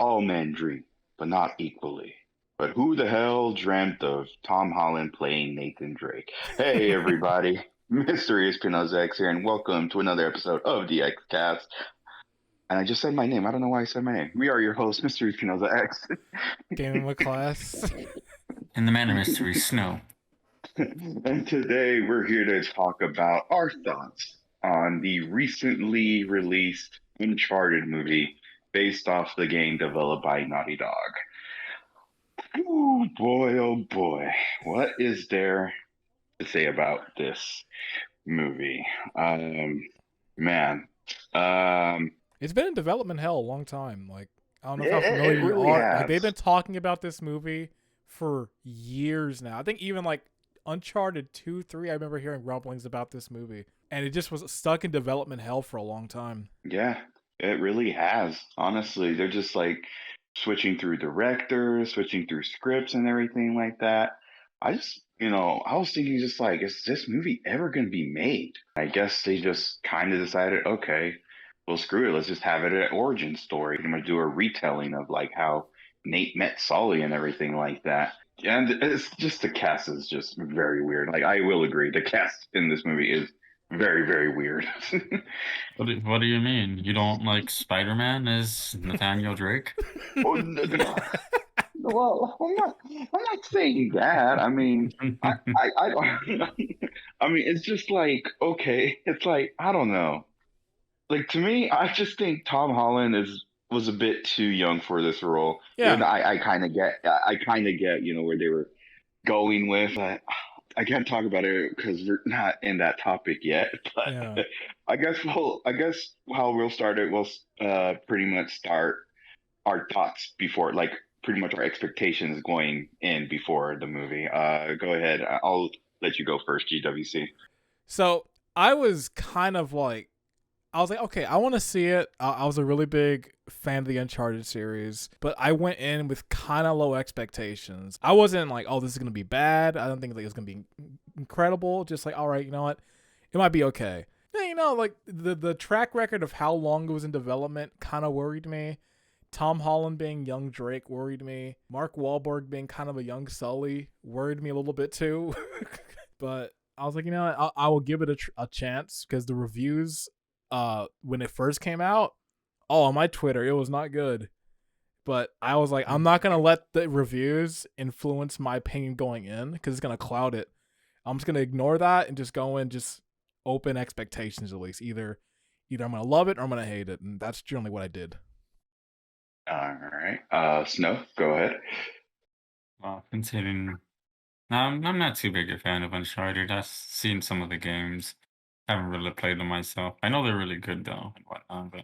All men dream, but not equally. But who the hell dreamt of Tom Holland playing Nathan Drake? Hey, everybody. Mystery Espinoza X here, and welcome to another episode of the X Cast. And I just said my name. I don't know why I said my name. We are your hosts, Mystery Espinoza X. Game of class. In the Man of Mystery, Snow. And today we're here to talk about our thoughts on the recently released Uncharted movie based off the game developed by Naughty Dog. Oh boy. What is there to say about this movie? Man. Um, It's been in development hell a long time. Like, I don't know how familiar it you really are. Like, has. they've been talking about this movie for years now. I think even like Uncharted 2, 3, I remember hearing rumblings about this movie. And it just was stuck in development hell for a long time. Yeah, it really has. Honestly, they're just like switching through directors, switching through scripts and everything like that. I was thinking just like, is this movie ever going to be made? I guess they just kind of decided, okay, well, screw it. Let's just have it an origin story. I'm going to do a retelling of like how Nate met Sully and everything like that. And it's just the cast is just very weird. Like, I will agree, the cast in this movie is very, very weird. What do you mean? You don't like Spider-Man as Nathaniel Drake? Well, well, I'm not saying that. I mean, I don't. I mean, it's just like okay. It's like I don't know. Like to me, I just think Tom Holland is was a bit too young for this role. Even Yeah. though I kind of get, I kind of get, where they were going with. I can't talk about it because we're not in that topic yet. Yeah. But I guess how we'll start it. We'll pretty much start our thoughts before, like pretty much our expectations going in before the movie. Go ahead. I'll let you go first, GWC. So I was kind of like, I was like, okay, I want to see it. I was a really big fan of the Uncharted series, but I went in with kind of low expectations. I wasn't like, oh, this is gonna be bad. I don't think like, it's gonna be incredible. Just like, all right, you know what, it might be okay. Yeah, like the track record of how long it was in development kind of worried me. Tom Holland being young Drake worried me. Mark Wahlberg being kind of a young Sully worried me a little bit too. But I was like, I will give it a chance because the reviews, when it first came out, oh, on my Twitter, it was not good. But I was like, I'm not gonna let the reviews influence my opinion going in because it's gonna cloud it. I'm just gonna ignore that and just go in just open expectations at least. Either I'm gonna love it or I'm gonna hate it, and that's generally what I did. All right. Snow, go ahead. Well, considering I'm not too big a fan of Uncharted. I've seen some of the games. I haven't really played them myself. I know they're really good though and whatnot, but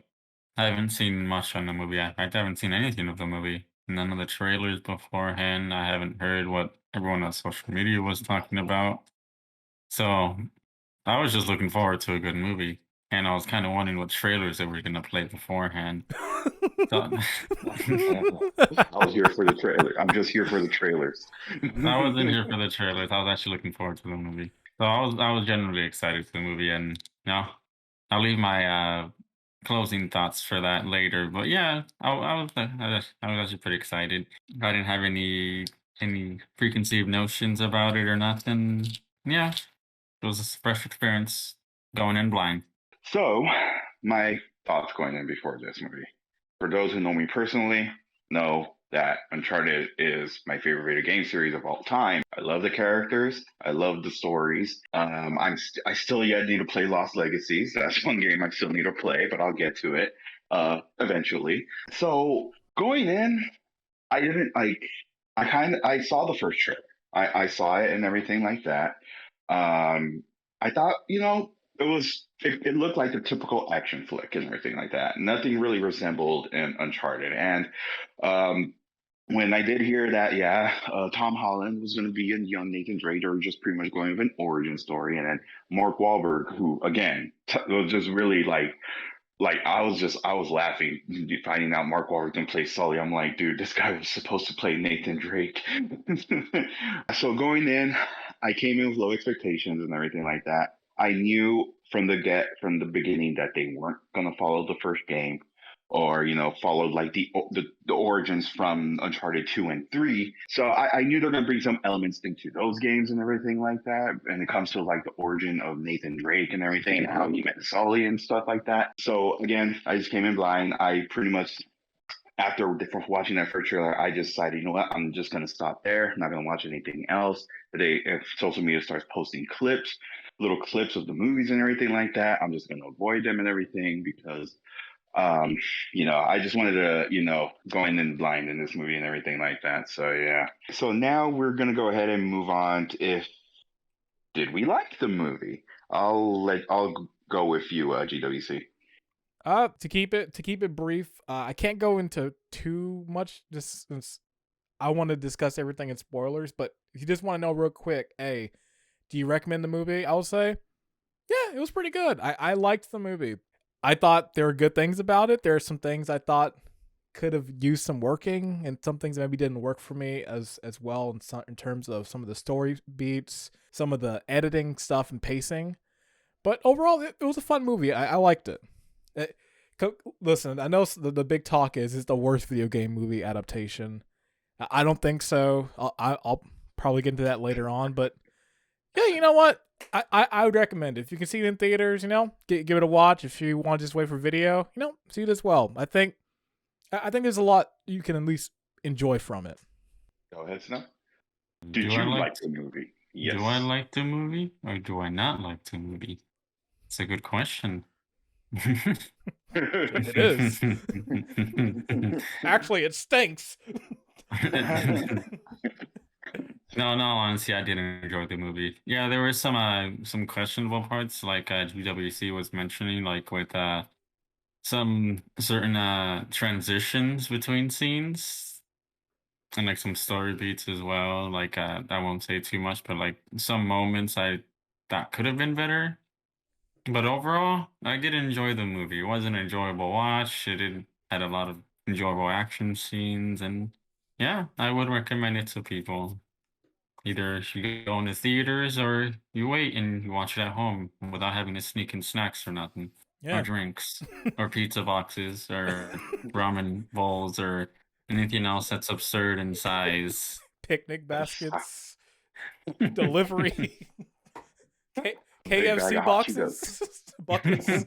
I haven't seen much on the movie. In fact, I haven't seen anything of the movie. None of the trailers beforehand. I haven't heard what everyone on social media was talking about. So I was just looking forward to a good movie, and I was kind of wondering what trailers they were gonna play beforehand. So I was here for the trailer. I'm just here for the trailers. I wasn't here for the trailers. I was actually looking forward to the movie. So I was genuinely excited for the movie, and I'll leave my closing thoughts for that later. But yeah, I was actually pretty excited. I didn't have any preconceived notions about it or nothing. Yeah, it was a fresh experience going in blind. So, my thoughts going in before this movie. For those who know me personally, know that Uncharted is my favorite video game series of all time. I love the characters. I love the stories. I still yet need to play Lost Legacies. That's one game I still need to play, but I'll get to it eventually. So going in, I didn't like. I saw the first trailer. I saw it and everything like that. I thought, it looked like a typical action flick and everything like that. Nothing really resembled in Uncharted. And um, when I did hear that, yeah, Tom Holland was going to be a young Nathan Drake, or just pretty much going with an origin story, and then Mark Wahlberg, who again was just really like I was laughing finding out Mark Wahlberg didn't play Sully. I'm like, dude, this guy was supposed to play Nathan Drake. So going in, I came in with low expectations and everything like that. I knew from the beginning that they weren't gonna follow the first game. or followed like the origins from Uncharted 2 and 3. So I knew they're gonna bring some elements into those games and everything like that. And it comes to like the origin of Nathan Drake and everything and how he met Sully and stuff like that. So again, I just came in blind. I pretty much after watching that first trailer, I just decided, you know what, I'm just gonna stop there. I'm not gonna watch anything else. Today, if social media starts posting little clips of the movies and everything like that, I'm just gonna avoid them and everything because um, I just wanted to, going in blind in this movie and everything like that. So yeah. So now we're gonna go ahead and move on to if did we like the movie? I'll go with you, GWC. To keep it brief, I can't go into too much just since I want to discuss everything in spoilers. But if you just want to know real quick, hey, do you recommend the movie? I will say, yeah, it was pretty good. I liked the movie. I thought there were good things about it. There are some things I thought could have used some working, and some things maybe didn't work for me as well in terms of some of the story beats, some of the editing stuff and pacing. But overall, it was a fun movie. I liked it. Listen, I know the big talk is it's the worst video game movie adaptation. I don't think so. I'll probably get into that later on, but yeah, you know what? I would recommend it. If you can see it in theaters, give it a watch. If you want to just wait for video, see it as well. I think there's a lot you can at least enjoy from it. Go ahead, Snow. Do Did I you like like the movie? Yes. do I like the movie or do I not like the movie? It's a good question. It is. Actually, it stinks. No, honestly, I did enjoy the movie. Yeah, there were some questionable parts, like GWC was mentioning, like with some certain transitions between scenes and like some story beats as well. Like I won't say too much, but like some moments I that could have been better. But overall, I did enjoy the movie. It was an enjoyable watch. Had a lot of enjoyable action scenes, and yeah, I would recommend it to people. Either you go in the theaters or you wait and you watch it at home without having to sneak in snacks or nothing, or Yeah. drinks, or pizza boxes, or ramen bowls, or anything else that's absurd in size. Picnic baskets, delivery, Big bag KFC of hot Cheetos. boxes, buckets.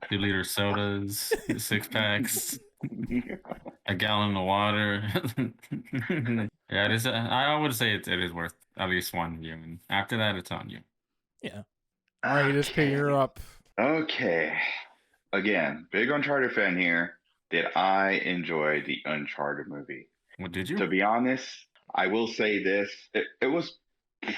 2-liter sodas, 6 packs, a gallon of water. Yeah, it is. I would say it is worth at least one viewing. After that, it's on you. Yeah. All right, SP, you're up. Okay. Again, big Uncharted fan here. Did I enjoy the Uncharted movie? What did you? To be honest, I will say this. It was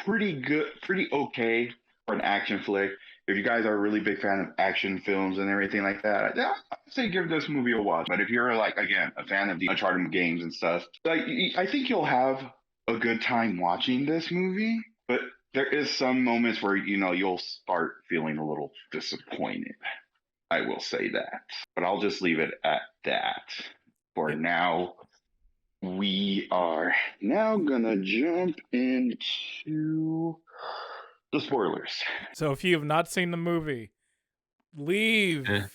pretty good, pretty okay for an action flick. If you guys are a really big fan of action films and everything like that, yeah, I'd say give this movie a watch. But if you're like, again, a fan of the Uncharted games and stuff, like I think you'll have a good time watching this movie. But there is some moments where you'll start feeling a little disappointed. I will say that. But I'll just leave it at that. For Yep. now, we are now gonna jump into the spoilers. So if you have not seen the movie, leave. Yeah.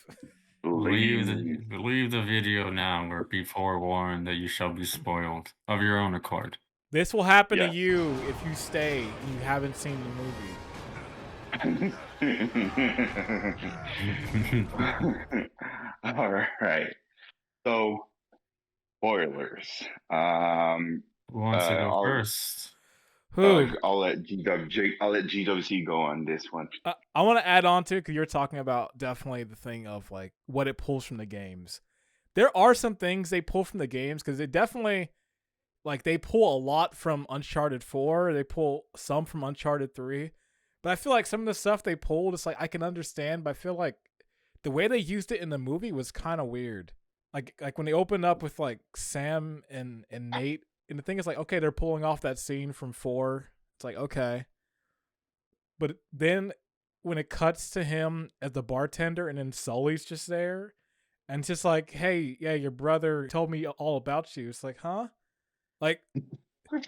Leave the video now or be forewarned that you shall be spoiled of your own accord. This will happen Yes. to you if you stay and you haven't seen the movie. All right. So, spoilers. Who wants to go first? Who? I'll let GWC go on this one. I want to add on to it because you're talking about definitely the thing of like what it pulls from the games. There are some things they pull from the games because they definitely like they pull a lot from Uncharted 4. They pull some from Uncharted 3. But I feel like some of the stuff they pulled, it's like I can understand, but I feel like the way they used it in the movie was kind of weird. Like when they opened up with like Sam and Nate, and the thing is like, okay, they're pulling off that scene from 4. It's like, okay. But then when it cuts to him as the bartender and then Sully's just there, and it's just like, hey, yeah, your brother told me all about you. It's like, huh? Like,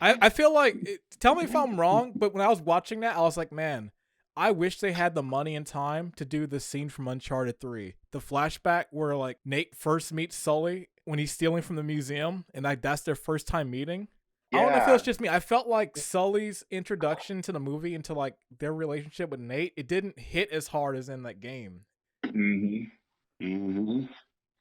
I feel like, tell me if I'm wrong, but when I was watching that, I was like, man, I wish they had the money and time to do the scene from Uncharted 3. The flashback where like Nate first meets Sully when he's stealing from the museum and like that's their first time meeting. I don't know if it was Yeah. just me. I felt like Sully's introduction to the movie into like their relationship with Nate, it didn't hit as hard as in that game. hmm hmm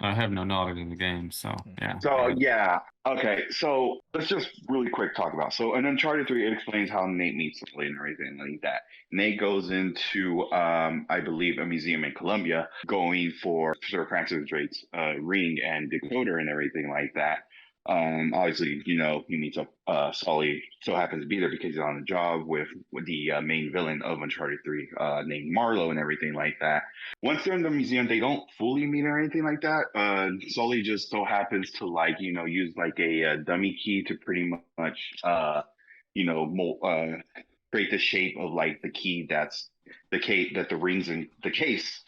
I have no knowledge of the game, so yeah. So yeah, okay. So let's just really quick talk about. So in Uncharted 3, it explains how Nate meets Sully and everything like that. Nate goes into, I believe, a museum in Colombia, going for Sir Francis Drake's ring and decoder and everything like that. Obviously, he meets up. Sully so happens to be there because he's on the job with the main villain of Uncharted 3, named Marlowe and everything like that. Once they're in the museum, they don't fully meet or anything like that. Sully just so happens to use like a dummy key to pretty much, create the shape of like the key that's the case that the rings in the case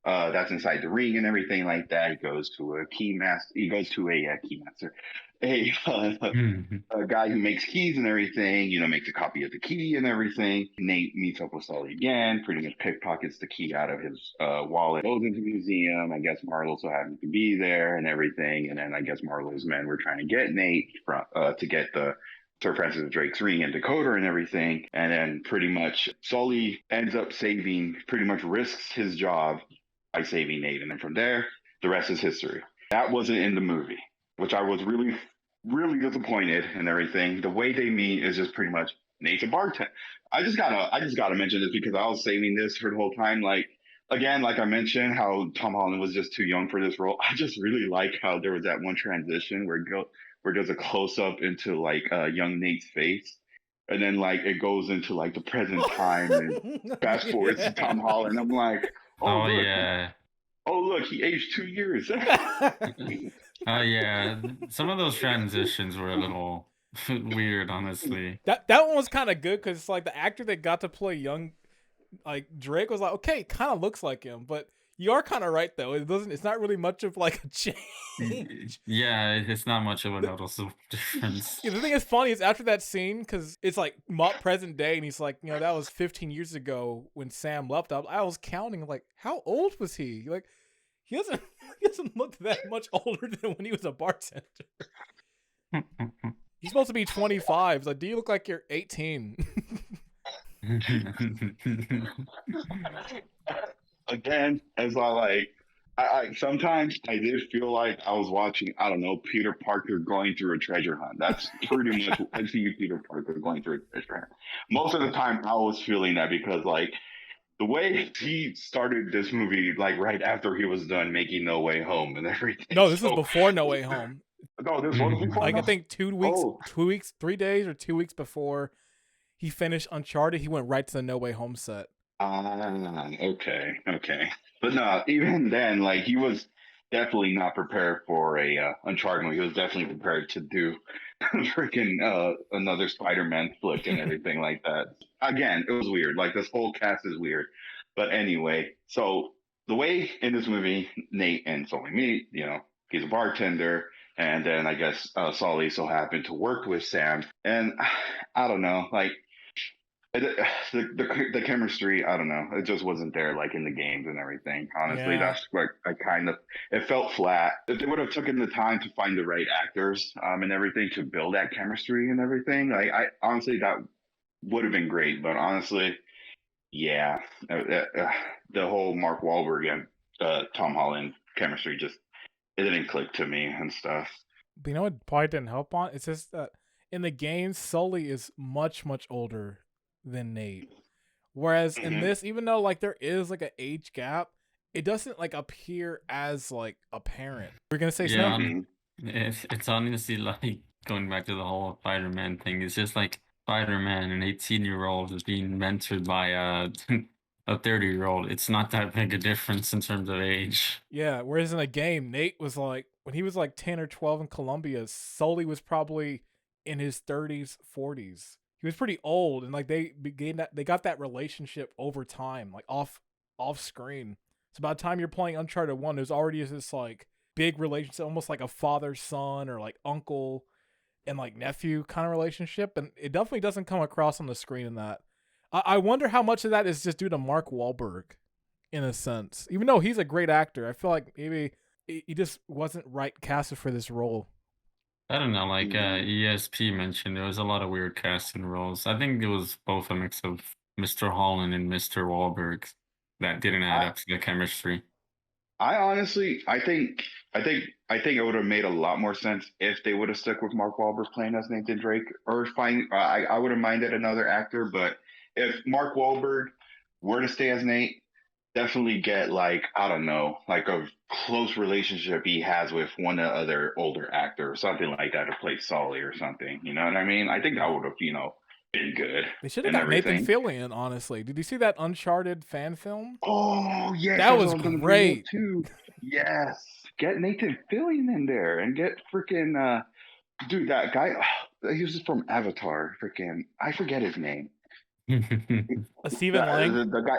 that's inside the ring and everything like that. He goes to a key master. He goes to a key master, Mhm. a guy who makes keys and everything. Makes a copy of the key and everything. Nate meets up with Sully again. Pretty much pickpockets the key out of his wallet. Goes into the museum. I guess Marlowe so happens to be there and everything. And then I guess Marlowe's men were trying to get Nate to get the Sir Francis Drake's ring and decoder and everything. And then pretty much Sully ends up pretty much risks his job by saving Nate. And then from there, the rest is history. That wasn't in the movie, which I was really, really disappointed and everything. The way they meet is just pretty much Nate's a bartender. I just gotta mention this because I was saving this for the whole time. Like again, like I mentioned, how Tom Holland was just too young for this role. I just really like how there was that one transition where there's a close up into like young Nate's face. And then like it goes into like the present time and fast forwards to Tom Holland. I'm like, oh Oh look, yeah. he aged 2 years. Oh yeah. Some of those transitions were a little weird, honestly. that one was kind of good because it's like the actor that got to play young, like Drake was like, okay, kind of looks like him, but you are kind of right though. It's not really much of like a change. Yeah, it's not much of a noticeable difference. Yeah, the thing is funny is after that scene, because it's like present day, and he's like, that was 15 years ago when Sam left. I was counting, like, how old was he? Like, he doesn't look that much older than when he was a bartender. He's supposed to be 25. It's like, do you look like you're 18? Again, as I sometimes I did feel like I was watching, I don't know, Peter Parker going through a treasure hunt. That's pretty much I see Peter Parker going through a treasure hunt. Most of the time I was feeling that because like the way he started this movie, like right after he was done making No Way Home and everything. No, this was before No Way Home. No, this was before. Like, I think 2 weeks, Oh. 2 weeks, 3 days, or 2 weeks before he finished Uncharted, he went right to the No Way Home set. Okay. But no, even then, like he was definitely not prepared for a Uncharted movie. He was definitely prepared to do freaking another Spider-Man flick and everything like that. Again, it was weird. Like this whole cast is weird. But anyway, so the way in this movie, Nate and Sully meet, he's a bartender, and then I guess Sully so happened to work with Sam, and I don't know, like. The chemistry, I don't know, it just wasn't there like in the games and everything. Honestly, Yeah. that's like it felt flat. If they would have taken the time to find the right actors and everything to build that chemistry and everything, like I honestly that would have been great. But honestly, yeah, the whole Mark Wahlberg and Tom Holland chemistry just it didn't click to me and stuff. But you know what probably didn't help on? It's just that in the games, Sully is much, much older than Nate. Whereas in this, even though like there is like an age gap, it doesn't like appear as like apparent. We're gonna say Yeah, something. it's honestly like going back to the whole Spider-Man thing. It's just like Spider-Man, an 18-year-old, is being mentored by a 30-year-old. It's not that big a difference in terms of age. Yeah. Whereas in the game, Nate was like when he was like 10 or 12 in Colombia, Sully was probably in his 30s, 40s. He was pretty old, and like they got that relationship over time, like off screen. So by the time you're playing Uncharted 1, there's already this like big relationship, almost like a father son or like uncle and like nephew kind of relationship, and it definitely doesn't come across on the screen in that. I wonder how much of that is just due to Mark Wahlberg, in a sense. Even though he's a great actor, I feel like maybe he just wasn't right casted for this role. I don't know, like Mhm. ESP mentioned, there was a lot of weird casting roles. I think it was both a mix of Mr. Holland and Mr. Wahlberg that didn't add I up to the chemistry. I honestly, I think it would have made a lot more sense if they would have stuck with Mark Wahlberg playing as Nathan Drake, or find. I would have minded another actor, but if Mark Wahlberg were to stay as Nate, definitely get like I don't know, like a close relationship he has with one other older actor or something like that to play Sully or something. You know what I mean? I think that Yeah. would have been good They should have and got Nathan everything. Fillion, honestly. Did you see that Uncharted fan film? Oh yes, That that's what was I was gonna bring up great. too. Yes, get Nathan Fillion in there and get freaking dude that guy. He was from Avatar. Freaking I forget his name. Stephen Lang? The guy.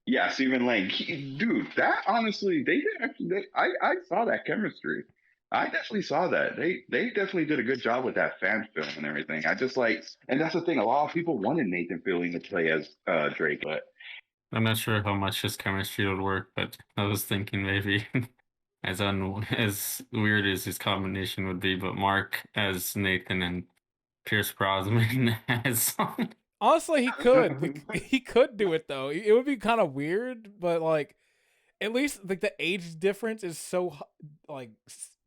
Yeah, Stephen Lang. Dude, that honestly, they did actually. I saw that chemistry. I definitely saw that. They definitely did a good job with that fan film and everything. I just like, and that's the thing. A lot of people wanted Nathan Fillion to play as Drake, but I'm not sure how much his chemistry would work, but I was thinking maybe as weird as his combination would be, but Mark as Nathan and Pierce Brosnan as Honestly, he could. He could do it though. It would be kind of weird, but like at least like the age difference is so like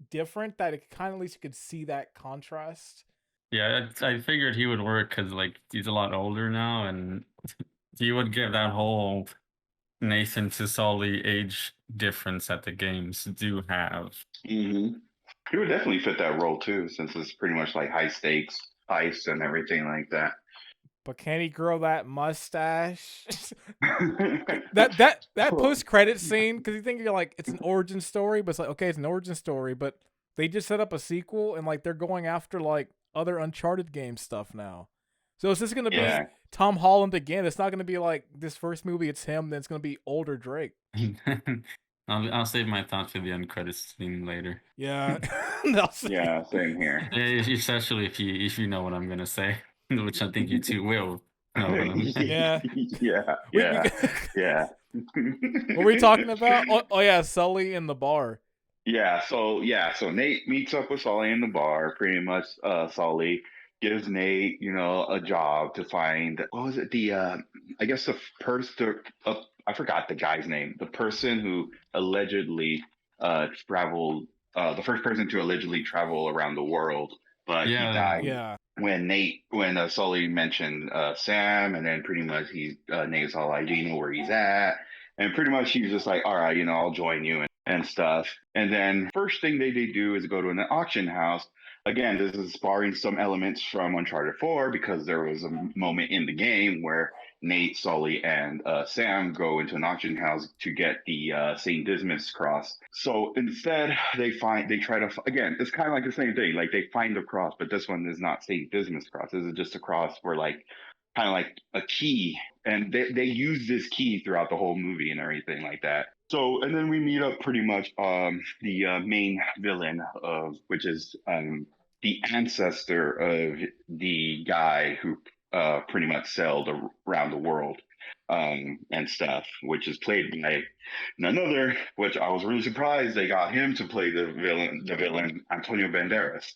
different that it kind of at least you could see that contrast. Yeah, I figured he would work because like he's a lot older now, and he would get that whole Nathan to Sully age difference that the games do have. hmm he would definitely fit that role too, since it's pretty much like high stakes heists and everything like that. But can he grow that mustache? That post credit scene, because you think you're like it's an origin story, but it's like okay, it's an origin story, but they just set up a sequel and like they're going after like other Uncharted game stuff now. So is this gonna be Yeah, Tom Holland again? It's not gonna be like this first movie, it's him, then it's gonna be older Drake. I'll save my thoughts for the end credits scene later. Yeah. They'll say- yeah, same here. Especially if you know what I'm gonna say, which I think you two will know what I'm. yeah. Yeah, We yeah, yeah. what were we talking about? Oh yeah, Sully in the bar. So Nate meets up with Sully in the bar. Pretty much, Sully gives Nate, a job to find what was it? I guess the person. I forgot the guy's name. The person who allegedly traveled, the first person to allegedly travel around the world, but he Yeah, died Yeah. when Sully mentioned Sam, and then pretty much Nate was all like, "Do you know where he's at?" And pretty much he was just like, "All right, I'll join you and stuff." And then first thing they do is go to an auction house. Again, this is borrowing some elements from Uncharted 4 because there was a moment in the game where Nate, Sully, and Sam go into an auction house to get the Saint Dismas cross. So instead, they try to again. It's kind of like the same thing. Like they find the cross, but this one is not Saint Dismas cross. This is just a cross for like kind of like a key, and they use this key throughout the whole movie and everything like that. So and then we meet up pretty much the main villain of which is the ancestor of the guy who pretty much sailed around the world and stuff, which is played by none other. Which I was really surprised they got him to play the villain. The villain Antonio Banderas.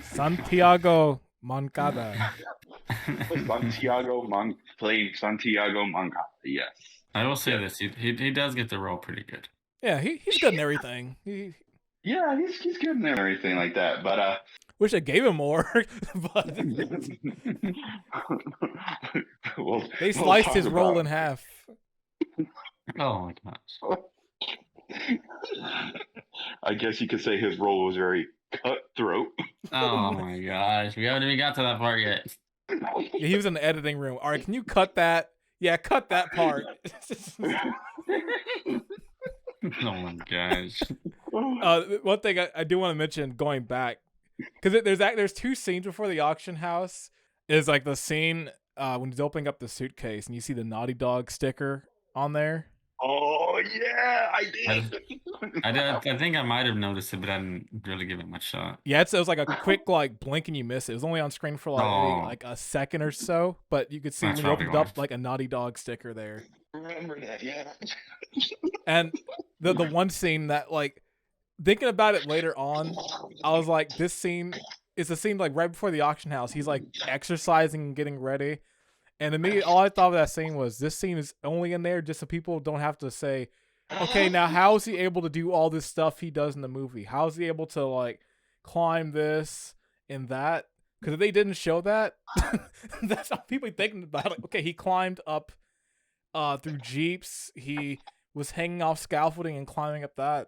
Santiago Moncada. Played Santiago Mancada. Yes. I will say Yes. this: he does get the role pretty good. Yeah, he's good in everything. Yeah, he's good and everything like that. But Wish I gave him more, but we'll they we'll sliced talk his role about. in half. Oh my gosh! I guess you could say his role was very cutthroat. Oh my gosh! We haven't even got to that part yet. Yeah, he was in the editing room. All right, can you cut that? Yeah, cut that part. Oh my gosh! One thing I do want to mention going back, because there's two scenes before the auction house. Is like the scene when he's opening up the suitcase and you see the Naughty Dog sticker on there. Oh yeah, I I, did. I think I might have noticed it, but I didn't really give it much shot. Yeah, it was like a quick like blink and you miss it. It was only on screen for like maybe Oh, like a second or so, but you could see that's when you probably opened it why. up like a Naughty Dog sticker there. Remember that? Yeah. And the one scene that like thinking about it later on, I was like, this scene is a scene like right before the auction house. He's like exercising and getting ready. And to me, all I thought of that scene was this scene is only in there just so people don't have to say, okay, now how is he able to do all this stuff he does in the movie? How is he able to like climb this and that? Because if they didn't show that, that's how people thinking about it. Like, okay, he climbed up through jeeps. He was hanging off scaffolding and climbing up that.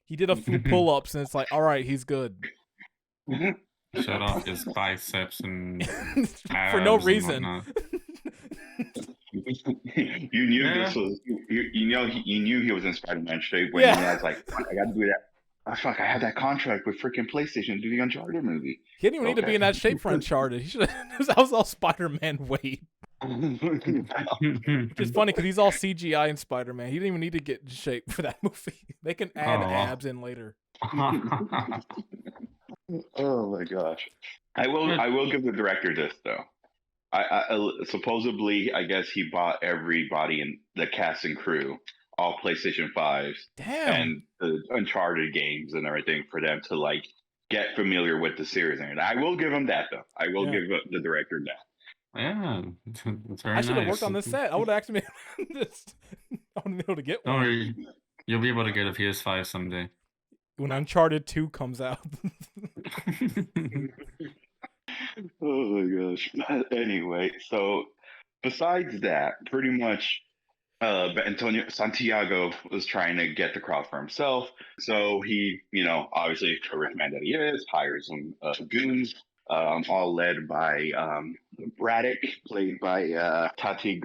He did a few pull-ups and it's like, all right, he's good. Shut off his biceps and For no abs and reason. whatnot. You knew Yeah. this was you knew he was in Spider-Man shape when Yeah. he was like, I gotta do that. Oh, fuck, I had that contract with freaking PlayStation to do the Uncharted movie. He didn't even need to be in that shape for Uncharted. He should. That was all Spider-Man weight. Which is funny because he's all CGI in Spider-Man. He didn't even need to get in shape for that movie. They can add abs in later. Oh my gosh. I will give the director this though. I supposedly I guess he bought everybody in the cast and crew, all PlayStation 5s Damn. and the Uncharted games and everything for them to like get familiar with the series. And I will give him that though. I will give the director that. Yeah, it's very I should have nice. worked on this set. I would have actually been I would be able to get Don't one. worry, you'll be able to get a PS5 someday. When Uncharted 2 comes out. Oh my gosh. Anyway, so besides that, pretty much Antonio Santiago was trying to get the cross for himself. So he, obviously, a rich man that he is, hires some goons, all led by Braddock, played by Tati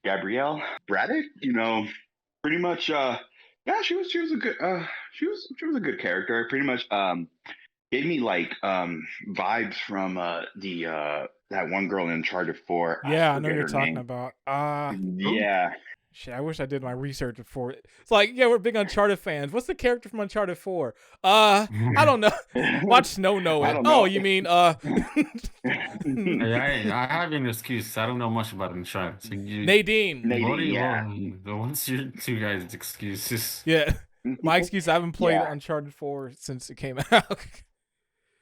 Gabrielle. Braddock, pretty much, yeah, she was a good, she was a good character. Pretty much, gave me like vibes from the that one girl in Uncharted 4. Yeah, I know you're talking about. Yeah. Shit, I wish I did my research before. It's like, yeah, we're big Uncharted fans. What's the character from Uncharted 4? I don't know. Watch Snow know it. Oh, you mean Hey, I have an excuse. I don't know much about Uncharted. So Nadine. Yeah. What's your two guys' excuses? Yeah. My excuse, I haven't played Yeah. Uncharted 4 since it came out.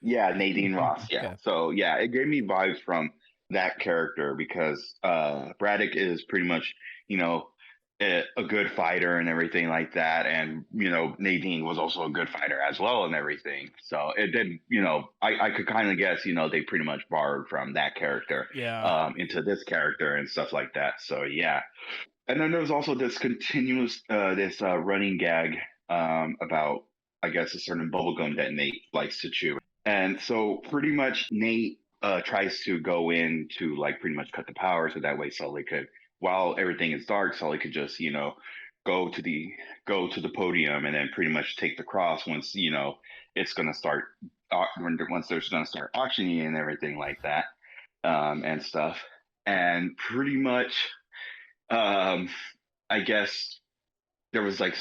Yeah, Nadine Ross. Yeah. Yeah. So yeah, it gave me vibes from that character because Braddock is pretty much, a good fighter and everything like that. And, Nadine was also a good fighter as well and everything. So it did, I could kind of guess, they pretty much borrowed from that character into this character and stuff like that. So yeah. And then there's also this continuous, this running gag about, I guess, a certain bubblegum that Nate likes to chew. And so pretty much Nate tries to go in to like pretty much cut the power so that way Sully could, while everything is dark, Sully could just, go to the podium and then pretty much take the cross once, it's gonna start once there's gonna start auctioning and everything like that, and stuff. And pretty much I guess there was like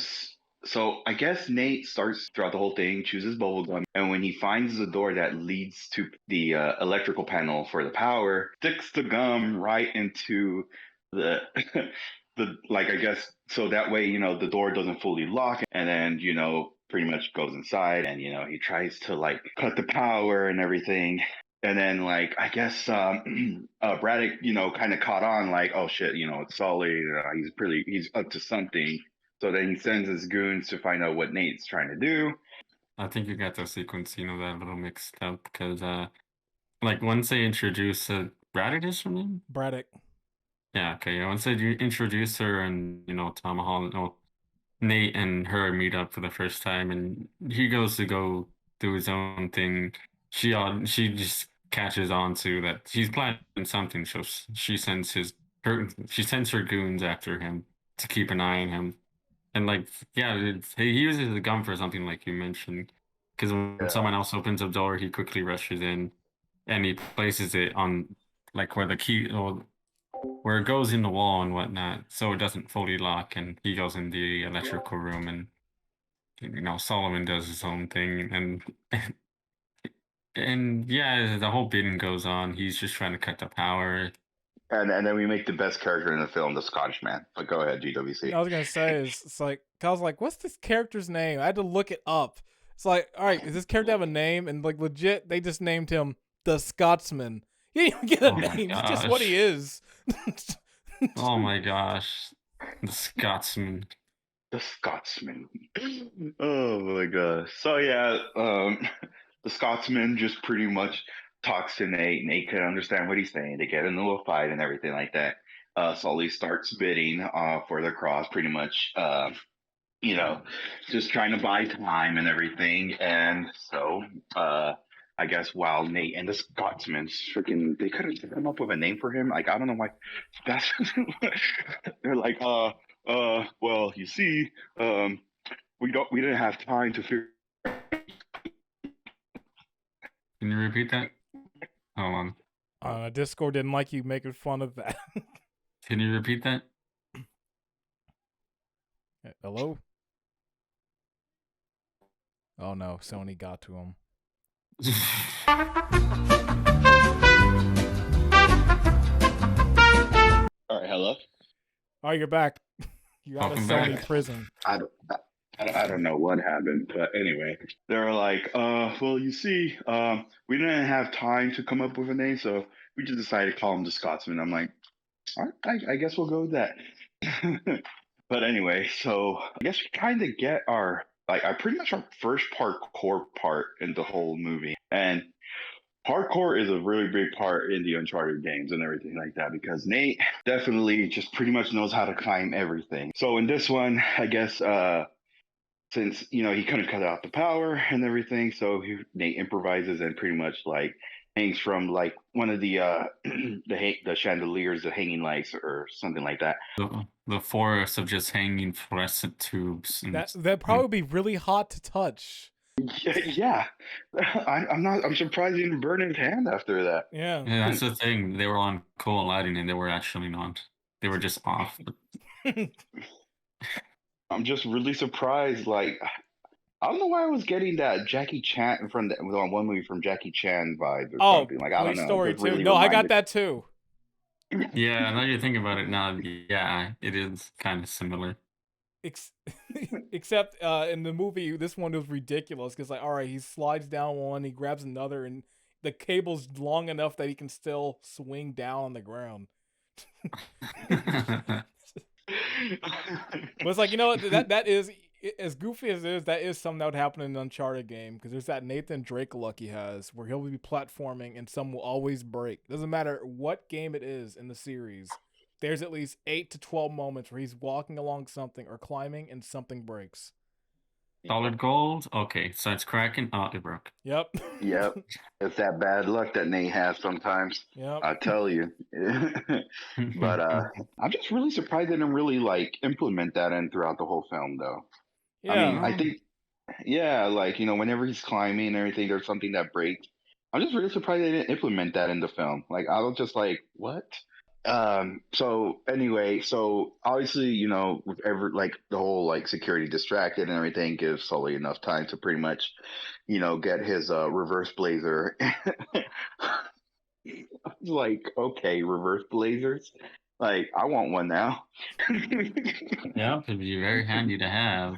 so I guess Nate starts throughout the whole thing, chooses bubblegum, and when he finds the door that leads to the electrical panel for the power, sticks the gum right into the the like I guess so that way the door doesn't fully lock, and then pretty much goes inside, and he tries to like cut the power and everything. And then, like, I guess Braddock, kind of caught on, like, oh shit, it's Sully. He's up to something. So then he sends his goons to find out what Nate's trying to do. I think you got the sequence, that a little mixed up because, like, once they introduce Braddock is her name? Braddock. Yeah, okay. Yeah, once they introduce her and, Tom Holland, Nate and her meet up for the first time, and he goes to go do his own thing. She just catches on to that he's planning something, so she sends her goons after him to keep an eye on him. And like, yeah, he uses the gun for something like you mentioned, because when someone else opens a door, he quickly rushes in, and he places it on like where the key or where it goes in the wall and whatnot, so it doesn't fully lock, and he goes in the electrical room, and Solomon does his own thing, and yeah, the whole bidding goes on. He's just trying to cut the power. And then we make the best character in the film, the Scottish man. But go ahead, GWC. I was gonna say is it's like I was like, what's this character's name? I had to look it up. It's like, all right, does this character have a name? And like legit, they just named him the Scotsman. He didn't even get a Oh my name. It's just what he gosh. is. Oh my gosh. The Scotsman. The Scotsman. Oh my gosh. So yeah, the Scotsman just pretty much talks to Nate. Nate can understand what he's saying. They get into a fight and everything like that. Sully starts bidding for the cross, pretty much. You know, just trying to buy time and everything. And so, I guess while Nate and the Scotsman freaking, they couldn't come up with a name for him. Like, I don't know why. That's they're like, well, you see, we didn't have time to figure. Can you repeat that? Hold on. Discord didn't like you making fun of that. Can you repeat that? Hello? Oh no, Sony got to him. All right, hello. Oh, you're back. You're out of Welcome Sony back. prison. I don't know what happened, but anyway, they were like, well, you see, we didn't have time to come up with a name, so we just decided to call him the Scotsman. I'm like, all right, I guess we'll go with that. But anyway, so I guess we kind of get our pretty much our first parkour part in the whole movie, and parkour is a really big part in the Uncharted games and everything like that because Nate definitely just pretty much knows how to climb everything. So in this one, I guess since he couldn't cut out the power and everything, so Nate improvises and pretty much like hangs from like one of the the chandeliers, the hanging lights or something like that. The forest of just hanging fluorescent tubes. And That'd probably be really hot to touch. Yeah. I'm surprised he didn't burn his hand after that. Yeah. yeah, that's the thing. They were on cool lighting, and they were actually not. They were just off. I'm just really surprised. Like, I don't know why I was getting that Jackie Chan from the one movie from Jackie Chan vibes or something. Like, I don't know. Story It just too. really No, I got reminded- that too. Yeah, now you think about it now, yeah, it is kind of similar. Except in the movie, this one was ridiculous because like, all right, he slides down one, he grabs another, and the cable's long enough that he can still swing down on the ground. But it's like, that is, as goofy as it is, that is something that would happen in an Uncharted game because there's that Nathan Drake luck he has where he'll be platforming and some will always break. Doesn't matter what game it is in the series. There's at least 8 to 12 moments where he's walking along something or climbing and something breaks. Solid gold. Okay, starts cracking. Oh, it broke. Yep. Yep. It's that bad luck that Nate has sometimes. Yep. I tell you. But I'm just really surprised they didn't really like implement that in throughout the whole film though. Yeah. I mean, I think like, whenever he's climbing and everything, there's something that breaks. I'm just really surprised they didn't implement that in the film. Like I was just like, what? So anyway, so obviously, with like the whole like security distracted and everything gives Sully enough time to pretty much, get his reverse blazer. Like, okay, reverse blazers. Like, I want one now. Yeah, it'd be very handy to have.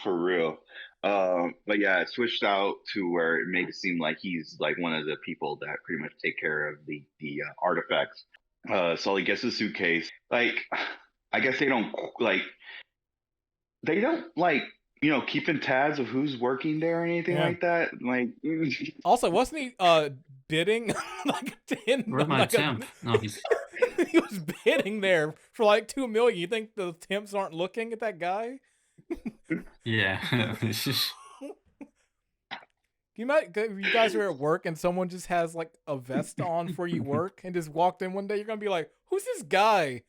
For real. But yeah, it switched out to where it made it seem like he's like one of the people that pretty much take care of the artifacts. Sully gets a suitcase. Like, I guess they don't keeping tabs of who's working there or anything like that. Like, also, wasn't he bidding like Where's my temp? No, he's he was bidding there for like $2 million. You think the temps aren't looking at that guy? yeah. You guys are at work and someone just has like a vest on for you work and just walked in one day, you're gonna be like, who's this guy?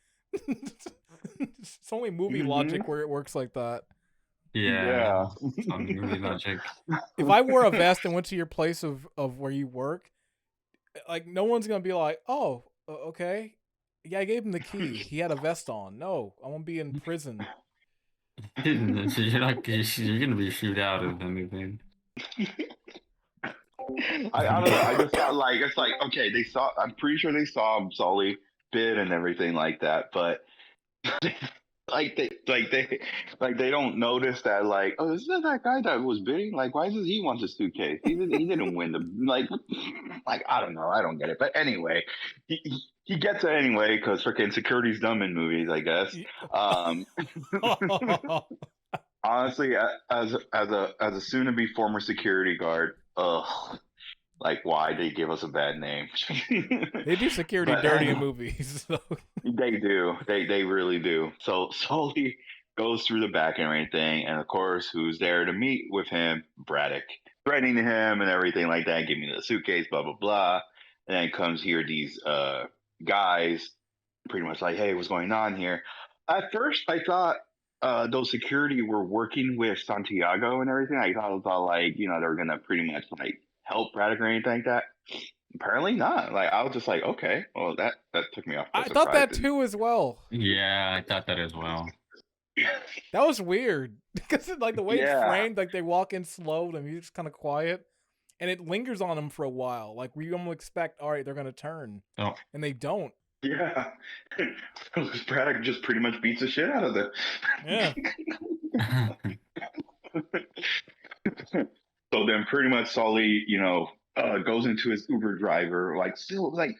It's only movie logic where it works like that. Yeah. On movie logic. If I wore a vest and went to your place of where you work, like no one's gonna be like, oh, okay. Yeah, I gave him the key. He had a vest on. No, I won't be in prison. You're not. You're gonna be shoot out if anything. I don't know. I just got like it's like okay, they saw. I'm pretty sure they saw Sully bid and everything like that, but like they don't notice that like oh this is that guy that was bidding like why does he want the suitcase he didn't win the like I don't know I don't get it but anyway he gets it anyway because freaking security's dumb in movies I guess um honestly as a soon to be former security guard like why they give us a bad name They do security but dirty in movies. So. they do. They really do. So Sully goes through the back and everything, and of course, who's there to meet with him? Braddock, threatening him and everything like that. Give me the suitcase, blah blah blah. And then comes here these guys, pretty much like, hey, what's going on here? At first, I thought those security were working with Santiago and everything. I thought it was all like, they were gonna pretty much like help Braddock or anything like that. Apparently not. Like I was just like, okay, well that took me off by I thought surprise. that too as well. Yeah, I thought that as well. That was weird because like the way it's Yeah. framed, like they walk in slow, the music's kind of quiet, and it lingers on them for a while. Like we almost expect, all right, they're gonna turn, Oh, and they don't. Yeah. Braddock just pretty much beats the shit out of them. Yeah. So then pretty much Sully, goes into his Uber driver, like still like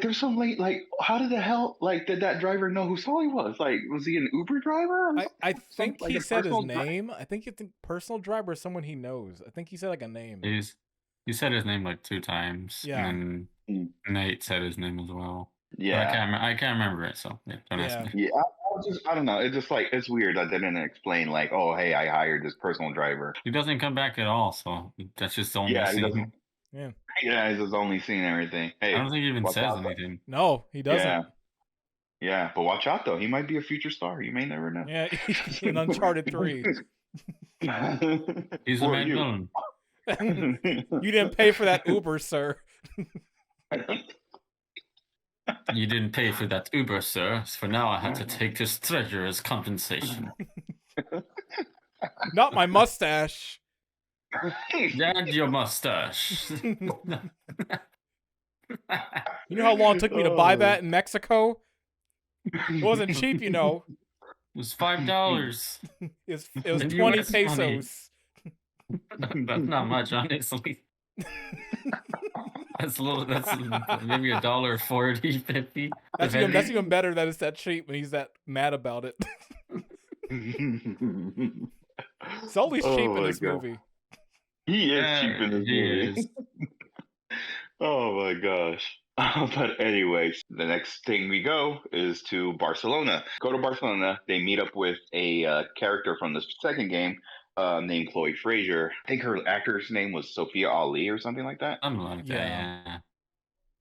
there's some late like how did the hell like did that driver know who Sully was? Like was he an Uber driver? Or I think like he a said his personal name. I think it's personal driver is someone he knows. I think he said like a name. he said his name like 2 times, Yeah. and Mm. Nate said his name as well. But Yeah. I can't remember it, so yeah, don't ask me. Yeah, I don't know. It's just like it's weird that they didn't explain like, oh, hey, I hired this personal driver. He doesn't come back at all, so that's just the only Yeah, he scene. doesn't. Yeah. Yeah, he's his only seen everything. Hey, I don't think he even watch says out, though. anything. No, he doesn't. Yeah, yeah, but watch out though. He might be a future star. You may never know. Yeah, in Uncharted 3. He's a main villain. You didn't pay for that Uber, sir. You didn't pay for that Uber, sir. For now, I have to take this treasure as compensation. Not my mustache. And your mustache. You know how long it took me to buy that in Mexico? It wasn't cheap, you know. It was $5. It was In 20 US money. pesos. That's not much, honestly. That's maybe $1.40, 50. That's even better that it's that cheap when he's that mad about it. Sully's cheap in this movie. He is cheap in this movie. Oh my gosh. But anyways, the next thing we go is to Barcelona. Go to Barcelona. They meet up with a character from the second game named Chloe Fraser. I think her actor's name was Sophia Ali or something like that. Something like that, yeah.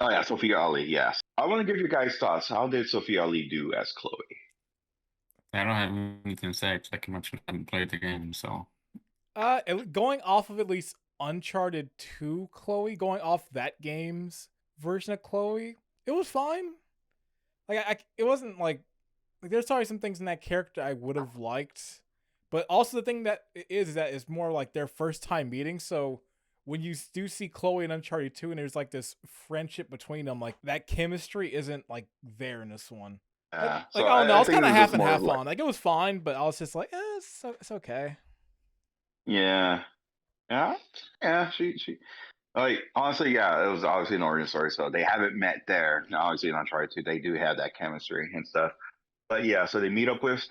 Oh yeah, Sophia Ali, yes. I want to give you guys thoughts. How did Sophia Ali do as Chloe? I don't have anything to say, because I haven't played the game, so. Going off of at least Uncharted 2 Chloe, going off that game's version of Chloe, it was fine. Like it wasn't like there's probably some things in that character I would have liked, but also the thing that is that it's more like their first time meeting. So when you do see Chloe in Uncharted 2 and there's like this friendship between them, like that chemistry isn't like there in this one. I don't know. I was kind of half and half on. Like it was fine, but I was just like, it's okay. Yeah. She like honestly, yeah, it was obviously an origin story, so they haven't met there. Now, obviously, in Uncharted 2, they do have that chemistry and stuff. But yeah, so they meet up with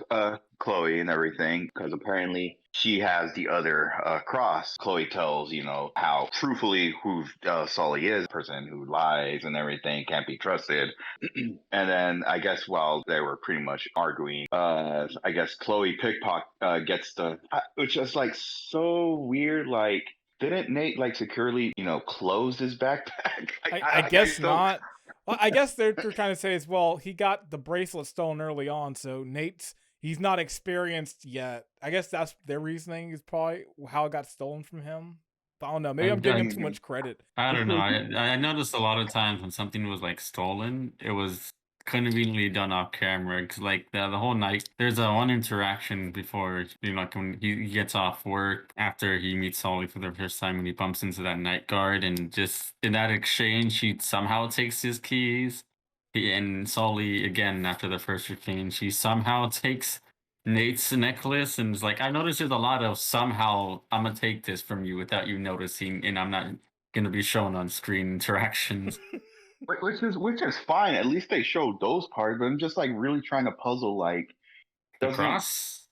Chloe and everything because apparently she has the other cross. Chloe tells, how truthfully who Sully is, a person who lies and everything, can't be trusted. And then I guess while they were pretty much arguing, I guess Chloe pickpocket gets which is like so weird. Like, didn't Nate like securely, close his backpack? I guess not. Well, I guess they're trying to say is, well, he got the bracelet stolen early on, so he's not experienced yet. I guess that's their reasoning is probably how it got stolen from him. But I don't know. Maybe I'm giving him too much credit. I don't know. I noticed a lot of times when something was like stolen, it was conveniently done off camera because like the whole night there's a one interaction before like when he gets off work after he meets Sully for the first time when he bumps into that night guard and just in that exchange he somehow takes his keys. And Sully again after the first exchange he somehow takes Nate's necklace and is like, I noticed there's a lot of somehow I'm gonna take this from you without you noticing and I'm not gonna be shown on screen interactions. Which is fine. At least they showed those parts. But I'm just like really trying to puzzle. Like, The doesn't cross?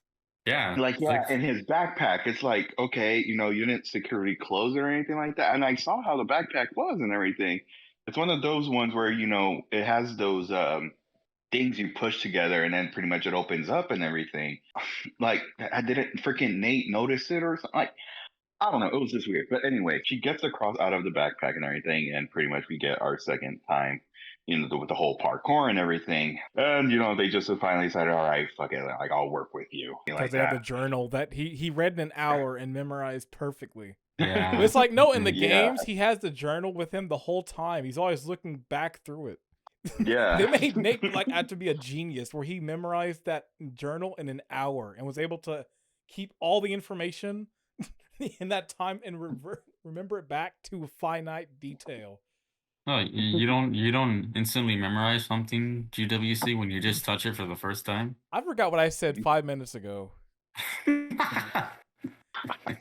Yeah. like It's like in his backpack? It's like okay, you didn't security close it or anything like that. And I saw how the backpack was and everything. It's one of those ones where it has those things you push together and then pretty much it opens up and everything. Like, I didn't freaking Nate notice it or something. Like, I don't know. It was just weird. But anyway, she gets the cross out of the backpack and everything, and pretty much we get our second time, with the whole parkour and everything. And they just finally decided, all right, fuck it, like I'll work with you, Because like they had the that. journal that he read in an hour and memorized perfectly. Yeah. But it's like, no, in the Yeah. games, he has the journal with him the whole time. He's always looking back through it. Yeah. They made Nate like had to be a genius where he memorized that journal in an hour and was able to keep all the information in that time and remember it back to a finite detail. Oh, you don't instantly memorize something GWC when you just touch it for the first time? I forgot what I said 5 minutes ago.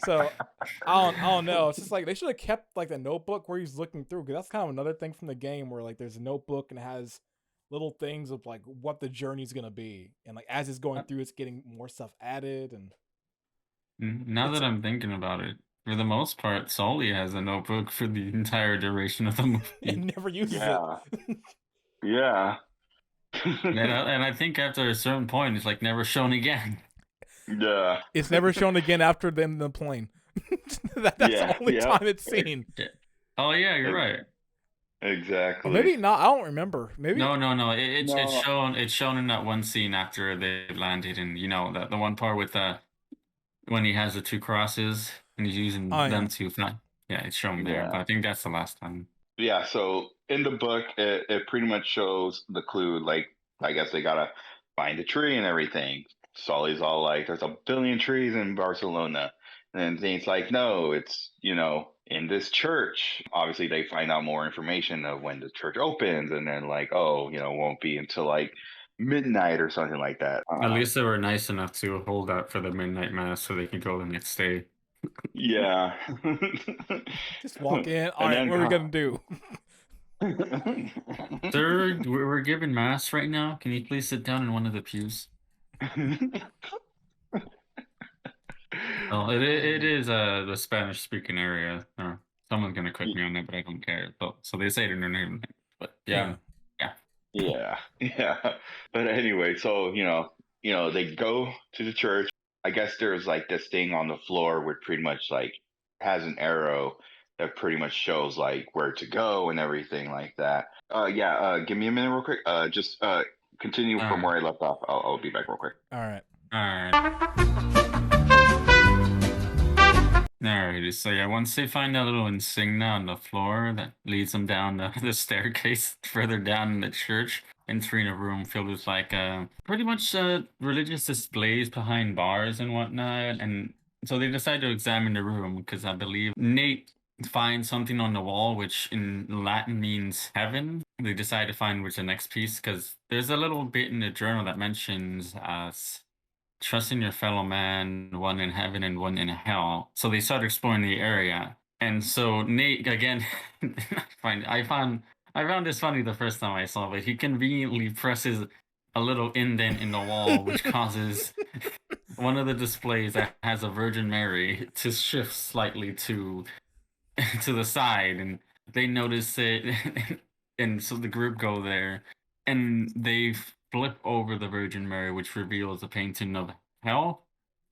So I don't know. It's just like they should have kept like the notebook where he's looking through, because that's kind of another thing from the game where like there's a notebook and it has little things of like what the journey's gonna be, and like as it's going through, it's getting more stuff added. And Now It's- that I'm thinking about it, for the most part, Sully has a notebook for the entire duration of the movie. and never uses Yeah. it. Yeah. And I think after a certain point, it's like never shown again. Yeah. It's never shown again after them in the plane. That's Yeah, the only yeah. time it's seen. Oh yeah, you're right. Exactly. Or maybe not. I don't remember. Maybe No. It's No. it's shown in that one scene after they've landed, and the one part with when he has the two crosses and he's using them to fly. Yeah, it's shown there, Yeah. but I think that's the last time. Yeah, so in the book, it pretty much shows the clue. Like, I guess they gotta find a tree and everything. Sully's all like, "There's a billion trees in Barcelona," and then Zane's like, "No, it's in this church." Obviously, they find out more information of when the church opens, and then like, oh, won't be until like midnight or something like that. At least they were nice enough to hold out for the midnight mass so they could go the next day. Yeah. just walk in. All right, what are we gonna do? Sir, we're giving mass right now. Can you please sit down in one of the pews? Oh, it is the Spanish speaking area. Someone's gonna click me on that, but I don't care. So they say it in their name. But yeah. Yeah. But anyway, so they go to the church. I guess there's like this thing on the floor where pretty much like has an arrow that pretty much shows like where to go and everything like that. Give me a minute real quick. Just continue from where I left off. I'll be back real quick. All right. Alrighty, so yeah, once they find that little insignia on the floor that leads them down the staircase further down in the church, entering a room filled with like pretty much religious displays behind bars and whatnot, and so they decide to examine the room because I believe Nate finds something on the wall which in Latin means heaven. They decide to find which the next piece because there's a little bit in the journal that mentions trust in your fellow man, one in heaven and one in hell. So they start exploring the area. And so Nate, again, I found this funny the first time I saw it, but he conveniently presses a little indent in the wall, which causes one of the displays that has a Virgin Mary to shift slightly to the side. And they notice it, and so the group go there, and they flip over the Virgin Mary, which reveals a painting of hell,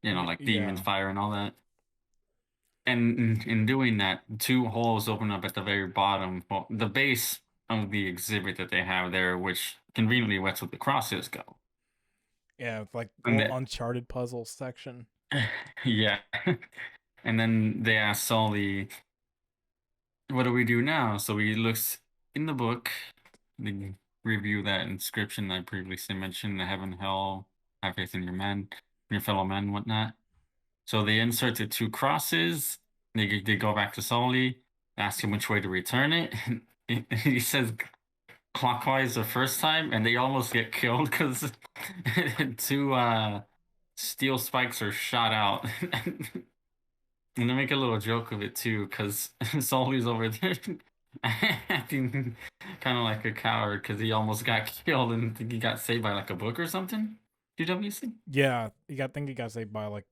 like demons, Yeah. fire, and all that. And in doing that, two holes open up at the very bottom, well, the base of the exhibit that they have there, which conveniently that's what the crosses go. Yeah, it's like And the Uncharted puzzle section. Yeah. And then they ask Sully, what do we do now? So he looks in the book. review that inscription I previously mentioned, the heaven, hell, have faith in your fellow men, and whatnot. So they insert the two crosses. They go back to Sully, ask him which way to return it. And he says clockwise the first time, and they almost get killed because two steel spikes are shot out. And they make a little joke of it too, because Sully's over there acting kind of like a coward because he almost got killed and think he got saved by like a book or something. GWC? Yeah, I think he got saved by like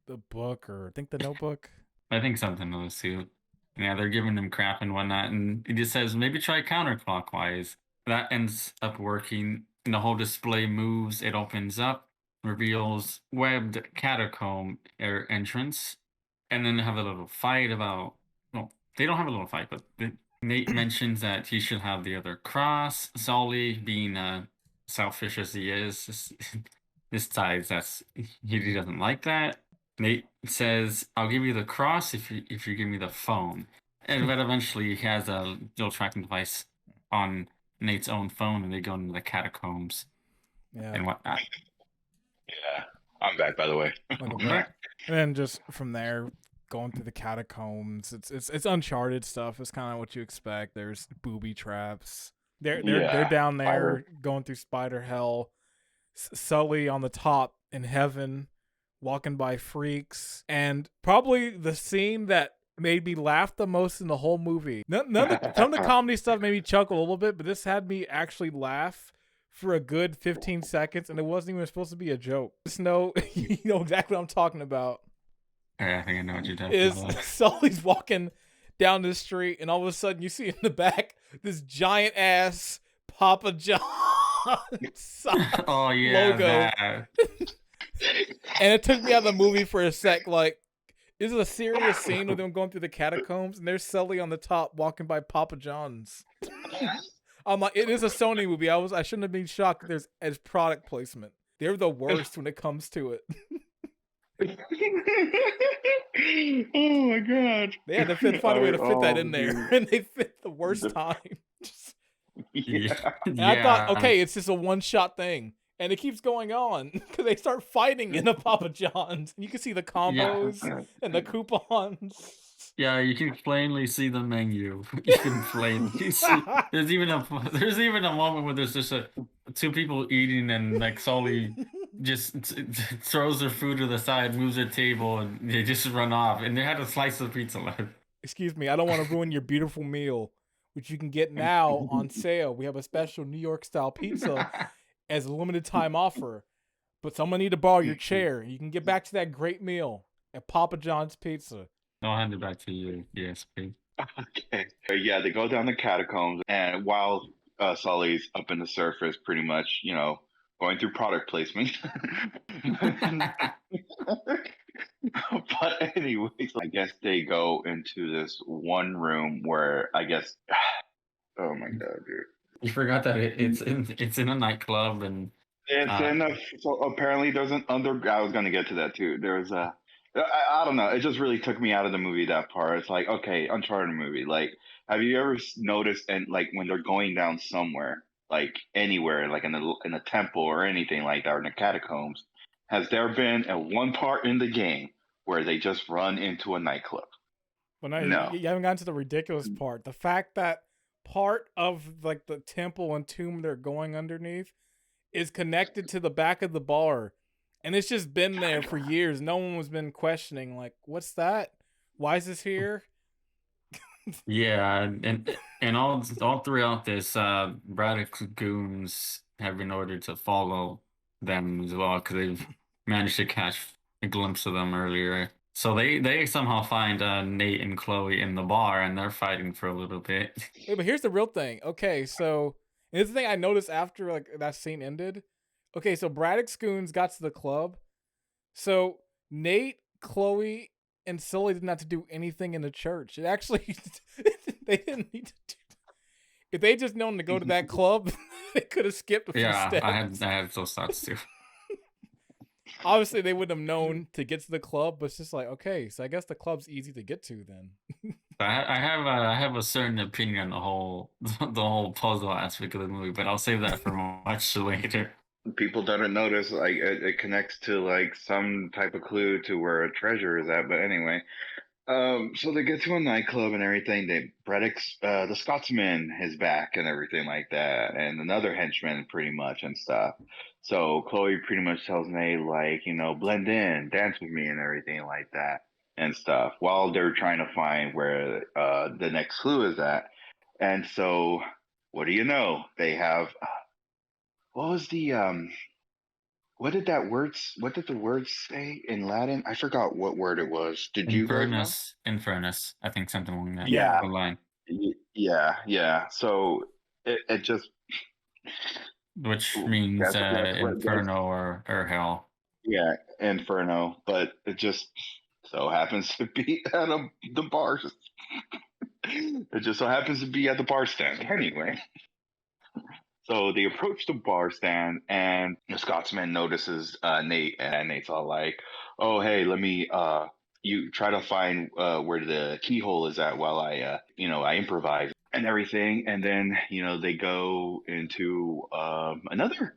the book, or I think the Notebook. I think something of the suit. Yeah, they're giving him crap and whatnot, and he just says maybe try counterclockwise. That ends up working, and the whole display moves. It opens up, reveals webbed catacomb entrance, and then they have a little fight about. Well, they don't have a little fight, but Nate mentions that he should have the other cross. Sully, being selfish as he is, decides he doesn't like that. Nate says, "I'll give you the cross if you give me the phone." And but eventually he has a little tracking device on Nate's own phone, and they go into the catacombs and whatnot. Yeah, I'm back, by the way. Welcome back. And then just from there, going through the catacombs, it's Uncharted stuff. It's kind of what you expect. There's booby traps. They're down there going through spider hell. Sully on the top in heaven, walking by freaks, and probably the scene that made me laugh the most in the whole movie. Some of the comedy stuff made me chuckle a little bit, but this had me actually laugh for a good 15 seconds, and it wasn't even supposed to be a joke. Just know, you know exactly what I'm talking about. I think I know what you're talking about. Sully's walking down the street, and all of a sudden you see in the back this giant ass Papa John oh yeah, logo. And it took me out of the movie for a sec. Like, this is a serious scene with them going through the catacombs, and there's Sully on the top walking by Papa John's. I'm like, it is a Sony movie. I shouldn't have been shocked that there's as product placement. They're the worst when it comes to it. Oh my god! They had to find a way to fit that in there, and they fit the worst time. Yeah. And I thought, okay, it's just a one-shot thing, and it keeps going on because they start fighting in a Papa John's, and you can see the combos and the coupons. Yeah, you can plainly see the menu. You can plainly see. There's even a moment where there's just two people eating, and like Sully just throws their food to the side, moves their table, and they just run off. And they had a slice of pizza left. Excuse me, I don't want to ruin your beautiful meal, which you can get now on sale. We have a special New York style pizza as a limited time offer. But someone need to borrow your chair. You can get back to that great meal at Papa John's Pizza. I'll hand it back to you. Yes, please. Okay. Yeah, they go down the catacombs, and while Sully's up in the surface, pretty much, you know, going through product placement. But anyways, I guess they go into this one room where I guess, oh my god, dude. You forgot that it's in a nightclub, and it's in a. So apparently, there's an I was gonna get to that too. There's a. I don't know. It just really took me out of the movie, that part. It's like, okay, Uncharted movie. Like, have you ever noticed, and like when they're going down somewhere, like anywhere, like in a temple or anything like that, or in the catacombs, has there been a one part in the game where they just run into a nightclub? Well, no, you haven't gotten to the ridiculous part. The fact that part of like the temple and tomb they're going underneath is connected to the back of the bar. And it's just been there for years. No one has been questioning, like, what's that? Why is this here? Yeah, and all throughout this, Braddock's goons have been ordered to follow them as well, because they've managed to catch a glimpse of them earlier. So they somehow find Nate and Chloe in the bar, and they're fighting for a little bit. Wait, but here's the real thing. Okay, so and this is the thing I noticed after like that scene ended. Okay, so Braddock's goons got to the club. So Nate, Chloe, and Sully didn't have to do anything in the church. It actually, they didn't need to do. If they just known to go to that club, they could have skipped a few steps. I had those thoughts too. Obviously, they wouldn't have known to get to the club, but it's just like, okay, so I guess the club's easy to get to then. I have a certain opinion on the whole the whole puzzle aspect of the movie, but I'll save that for much later. People don't notice like it connects to like some type of clue to where a treasure is at. But anyway, so they get to a nightclub and everything. Braddock's the Scotsman is back and everything like that, and another henchman pretty much and stuff. So Chloe pretty much tells Nate like, blend in, dance with me and everything like that and stuff, while they're trying to find where the next clue is at. And so, what do you know? They have what was the what did the word say in Latin? I forgot what word it was. Did you guys know? Infernus. I think something along that Yeah. line. Yeah. So it just Which means inferno or hell. Yeah, Inferno, but it just so happens to be at the bar. It just so happens to be at the bar stand. Anyway, so they approach the bar stand, and the Scotsman notices Nate, and Nate's all like, "Oh, hey, let me you try to find where the keyhole is at while I improvise and everything." And then they go into another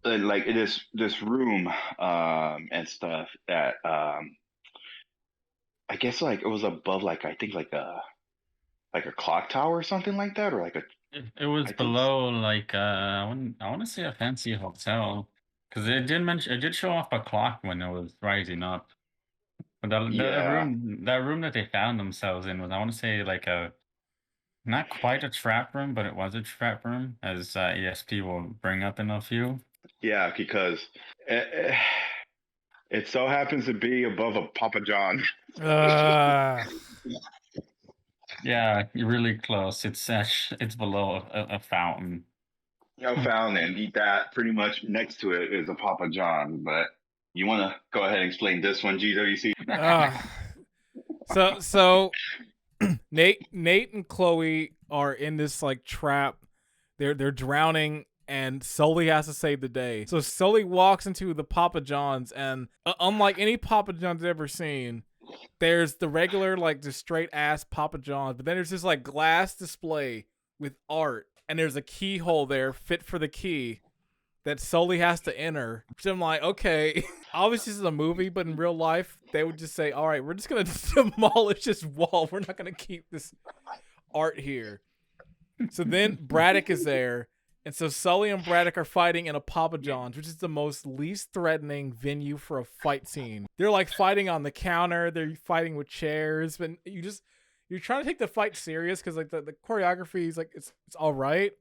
like this room and stuff that I guess like it was above, like I think like a clock tower or something like that, or like a It was I think below like I want to say a fancy hotel because it did show off a clock when it was rising up. But yeah that room that they found themselves in was, I want to say, like a not quite a trap room, but it was a trap room, as ESP will bring up in a few. yeah because it, it so happens to be above a Papa John. Yeah, you're really close. It's below a fountain. Found and eat that pretty much next to it is a Papa John. But you want to go ahead and explain this one, GWC? So Nate and Chloe are in this like trap. They're drowning, and Sully has to save the day. So Sully walks into the Papa John's, and unlike any Papa John's I've ever seen, there's the regular like the straight ass Papa John's, but then there's this like glass display with art, and there's a keyhole there fit for the key that Sully has to enter. So I'm like, okay, obviously this is a movie, but in real life, they would just say, all right, we're just going to demolish this wall. We're not going to keep this art here. So then Braddock is there. And so Sully and Braddock are fighting in a Papa John's, which is the most least threatening venue for a fight scene. They're like fighting on the counter. They're fighting with chairs. But you're trying to take the fight serious because like the choreography is like, it's all right.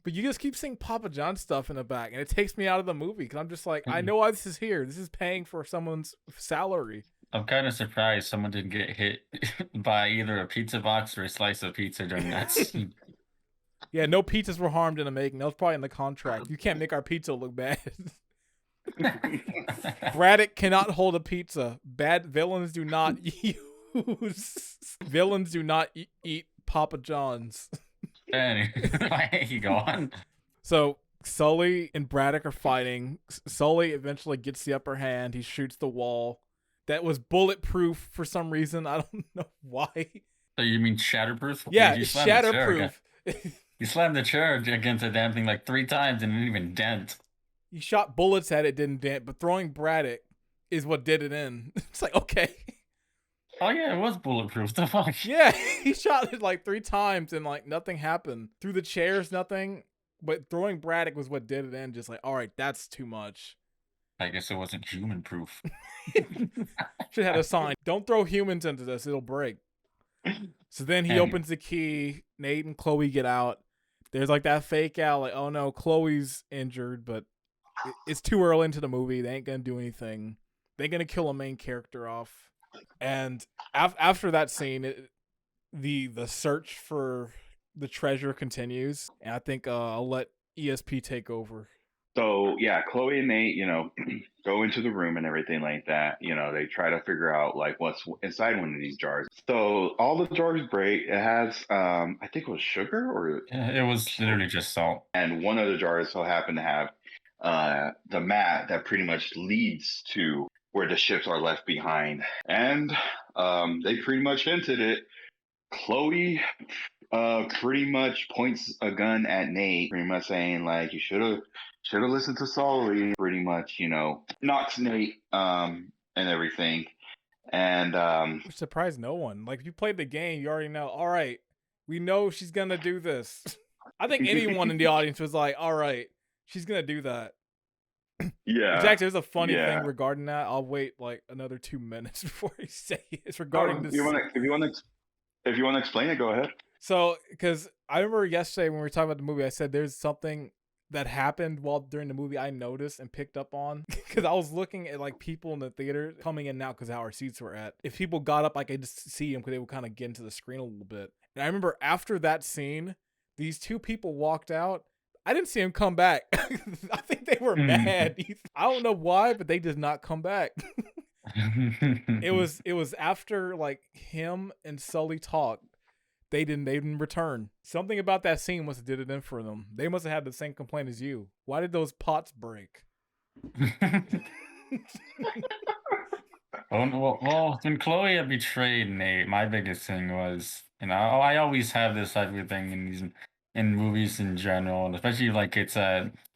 But you just keep seeing Papa John stuff in the back, and it takes me out of the movie because I'm just like, I know why this is here. This is paying for someone's salary. I'm kind of surprised someone didn't get hit by either a pizza box or a slice of pizza during that scene. Yeah, no pizzas were harmed in the making. That was probably in the contract. You can't make our pizza look bad. Braddock cannot hold a pizza. Bad villains do not eat Papa John's. Anyway, you go on. So Sully and Braddock are fighting. Sully eventually gets the upper hand. He shoots the wall. That was bulletproof for some reason. I don't know why. So you mean shatterproof? Yeah, shatterproof. You slammed the chair against the damn thing like 3 times and it didn't even dent. You shot bullets at it, didn't dent, but throwing Braddock is what did it in. It's like, okay. Oh yeah, it was bulletproof. The fuck? Yeah, he shot it like 3 times and like nothing happened. Through the chairs, nothing. But throwing Braddock was what did it in. Just like, all right, that's too much. I guess it wasn't human proof. Should have a sign. Don't throw humans into this. It'll break. So then he opens the key. Nate and Chloe get out. There's like that fake out. Like, oh no, Chloe's injured, but it's too early into the movie. They ain't going to do anything. They're going to kill a main character off. And after that scene, the search for the treasure continues. And I think I'll let ESP take over. So yeah, Chloe and Nate, go into the room and everything like that. They try to figure out like what's inside one of these jars. So all the jars break. It has, I think it was sugar or it was literally just salt. And one of the jars so happened to have the mat that pretty much leads to where the ships are left behind. And They pretty much hinted it. Chloe pretty much points a gun at Nate, pretty much saying like you should have listened to Sully. Pretty much, knocks Nate and everything. And Which surprised no one. Like if you played the game, you already know. All right, we know she's gonna do this. I think anyone in the audience was like, "All right, she's gonna do that." yeah, Which actually, there's a funny yeah. thing regarding that. I'll wait like another 2 minutes before I say it. It's regarding this. If you want to explain it, go ahead. So, because I remember yesterday when we were talking about the movie, I said there's something that happened while during the movie I noticed and picked up on, because I was looking at like people in the theater coming in now because how our seats were at. If people got up, I could just see them because they would kind of get into the screen a little bit. And I remember after that scene, these 2 people walked out. I didn't see them come back. I think they were mad. I don't know why, but they did not come back. It was after like him and Sully talked. They didn't return. Something about that scene must have did it in for them. They must have had the same complaint as you. Why did those pots break? Well, when Chloe had betrayed Nate, my biggest thing was, I always have this type of thing in movies in general, and especially like it's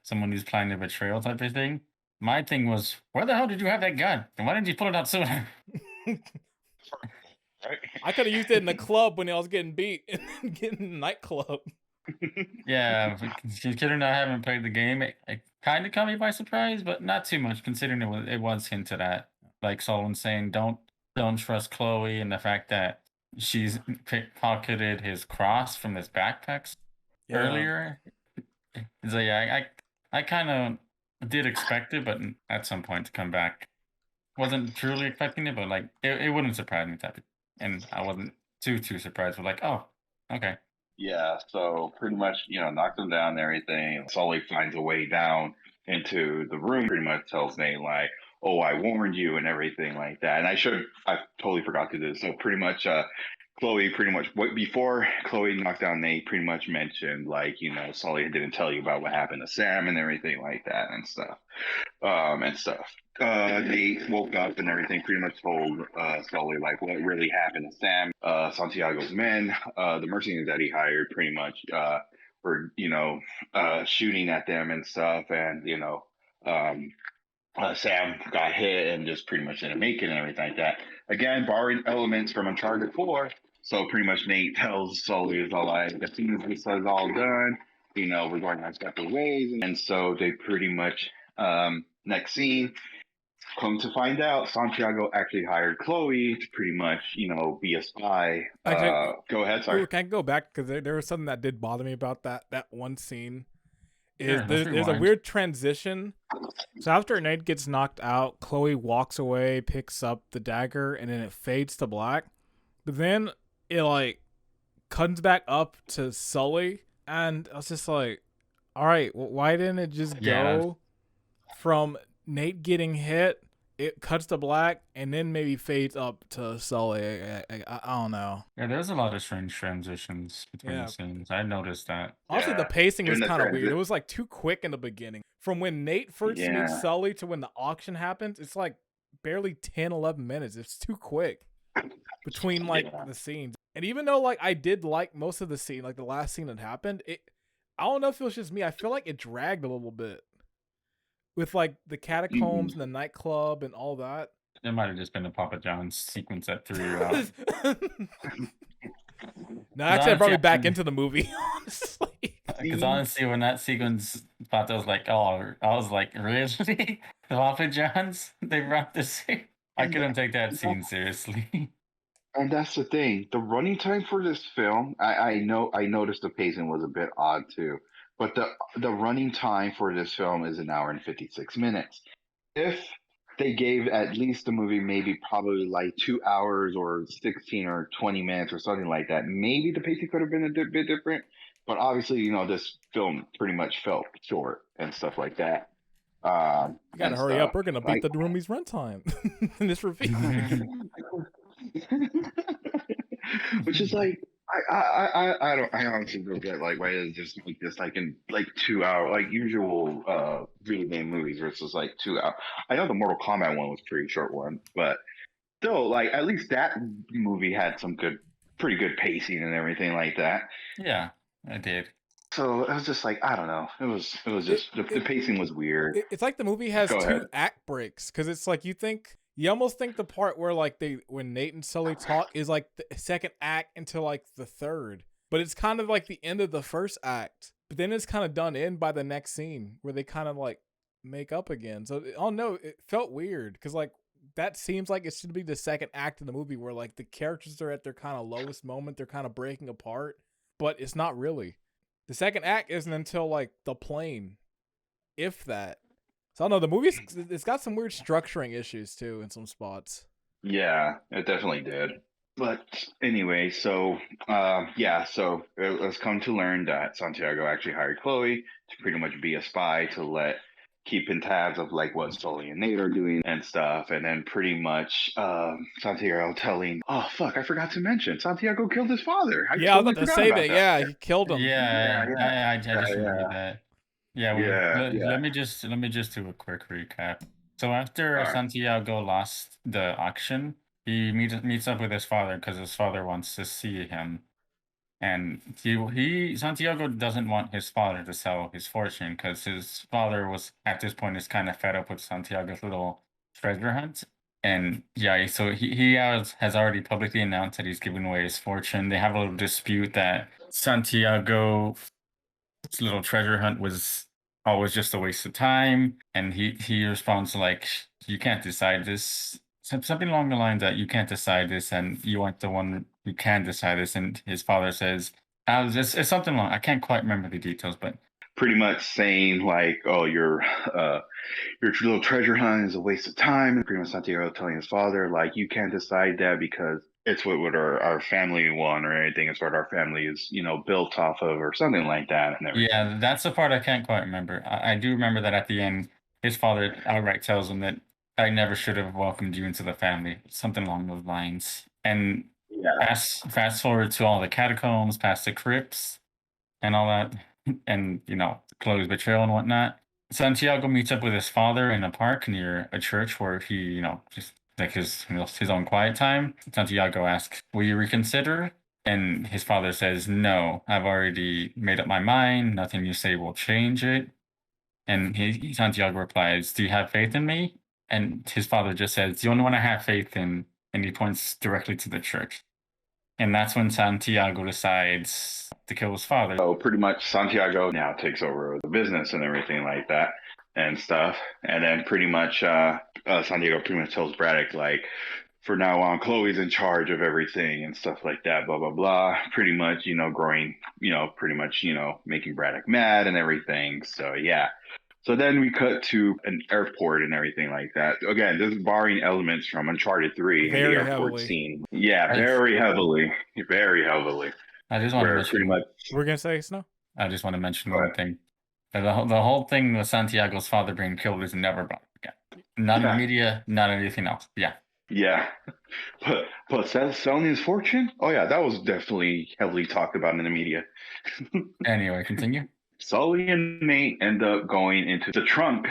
someone who's planning a betrayal type of thing. My thing was, where the hell did you have that gun? And why didn't you pull it out sooner? Right? I could have used it in the club when I was getting beat and getting in the nightclub. Yeah, considering I haven't played the game, it kind of caught me by surprise, but not too much considering it was hinted at. Like Solomon saying, don't trust Chloe, and the fact that she's pickpocketed his cross from his backpacks earlier. So yeah, I kind of did expect it, but at some point to come back, wasn't truly expecting it, but like it wouldn't surprise me type of, and I wasn't too surprised. But like, oh, okay. Yeah, so pretty much, knocked him down and everything. Sully finds a way down into the room, pretty much tells Nate, like, oh, I warned you and everything like that. And I totally forgot to do this. So pretty much, Chloe before Chloe knocked down Nate, pretty much mentioned, like, Sully didn't tell you about what happened to Sam and everything like that and stuff. They woke up and everything, pretty much told Sully like what really happened to Sam. Santiago's men, the mercenaries that he hired, pretty much were shooting at them and stuff, and Sam got hit and just pretty much didn't make it and everything like that. Again, borrowing elements from Uncharted 4. So pretty much Nate tells Sully is all like, as soon as this is all done, we're going our separate ways. And so they pretty much next scene. Come to find out, Santiago actually hired Chloe to pretty much, be a spy. Go ahead, sorry. Can I go back? Because there was something that did bother me about that one scene. Sure, There's a weird transition. So after Nate gets knocked out, Chloe walks away, picks up the dagger, and then it fades to black. But then it like comes back up to Sully, and I was just like, all right, well, why didn't it just go from Nate getting hit, it cuts to black, and then maybe fades up to Sully? I don't know. Yeah, there's a lot of strange transitions between the scenes. I noticed that. Honestly, the pacing was kind of weird. It was like too quick in the beginning. From when Nate first meets Sully to when the auction happens, it's like barely 10, 11 minutes. It's too quick between like the scenes. And even though like I did like most of the scene, like the last scene that happened, I don't know if it was just me. I feel like it dragged a little bit with like the catacombs and the nightclub and all that. It might have just been a Papa John's sequence that threw you out. No, actually, I brought me back into the movie, honestly. Because honestly, when that sequence popped, I was like, really? Papa John's? They brought this in? I couldn't take that scene seriously. And that's the thing. The running time for this film, I noticed the pacing was a bit odd too. But the running time for this film is 1 hour and 56 minutes. If they gave at least the movie maybe probably like 2 hours or 16 or 20 minutes or something like that, maybe the pacing could have been a bit different. But obviously, this film pretty much felt short and stuff like that. You gotta hurry up. We're gonna beat the Roomies runtime in this review. Which is like, I honestly don't get like why is it just like this like in like 2 hour like usual video game movies versus like 2 hours. I know the Mortal Kombat one was a pretty short one, but still, like, at least that movie had some pretty good pacing and everything like that. Yeah, I did. So it was just like, I don't know. It was It, just the it, pacing was weird. it's like the movie has Go ahead. 2 act breaks because it's like you almost think the part where like when Nate and Sully talk is like the second act into like the third, but it's kind of like the end of the first act. But then it's kind of done in by the next scene where they kind of like make up again. So oh no, it felt weird because like that seems like it should be the second act of the movie where like the characters are at their kind of lowest moment, they're kind of breaking apart, but it's not really. The second act isn't until like the plane, if that. So I don't know. The movie's it's got some weird structuring issues too in some spots. Yeah, it definitely did. But anyway, so yeah, so it was come to learn that Santiago actually hired Chloe to pretty much be a spy to keep in tabs of like what Sully and Nate are doing and stuff, and then pretty much Santiago telling, oh fuck, I forgot to mention Santiago killed his father. I Yeah, I was totally about to forgot say about that. that. Yeah, he killed him. Yeah, Yeah, I just remembered yeah, that. Yeah, yeah, let yeah. me just do a quick recap. So All after right. Santiago lost the auction, he meets up with his father because his father wants to see him. And he Santiago doesn't want his father to sell his fortune because his father was at this point is kind of fed up with Santiago's little treasure hunt. And yeah, so has already publicly announced that he's giving away his fortune. They have a little dispute that Santiago's little treasure hunt was always just a waste of time, and he responds like, "You can't decide this." Something along the lines that you can't decide this, and you aren't the one who can decide this. And his father says, it's something long. I can't quite remember the details, but Pretty much saying like, oh, your little treasure hunt is a waste of time. And pretty much Santiago telling his father, like, you can't decide that because it's what our family won or anything. It's what our family is, built off of or something like that and everything. yeah, that's the part I can't quite remember. I do remember that at the end, his father outright tells him that I never should have welcomed you into the family, something along those lines. And Yeah. fast forward to all the catacombs, past the crypts, and all that, and Chloe's betrayal and whatnot. Santiago meets up with his father in a park near a church where he, just like his own quiet time. Santiago asks, "Will you reconsider?" And his father says, "No, I've already made up my mind. Nothing you say will change it." And Santiago replies, "Do you have faith in me?" And his father just says, "The only one I have faith in," and he points directly to the church. And that's when Santiago decides to kill his father. So pretty much Santiago now takes over the business and everything like that and stuff. And then pretty much Santiago pretty much tells Braddock, like, for now on, Chloe's in charge of everything and stuff like that, blah, blah, blah. Pretty much, growing, pretty much, making Braddock mad and everything. So, yeah. So then we cut to an airport and everything like that. Again, this is borrowing elements from Uncharted 3 and the Very airport heavily. scene. Yeah, I, very heavily. Very heavily. I just want to Where pretty mention. much. We're gonna say Snow. I just want to mention Go one ahead. thing. The whole thing with Santiago's father being killed is never brought up again. Not in the Yeah. media, not anything else. Yeah. Yeah. But selling his fortune? Oh, yeah, that was definitely heavily talked about in the media. Anyway, continue. Sully and Nate end up going into the trunk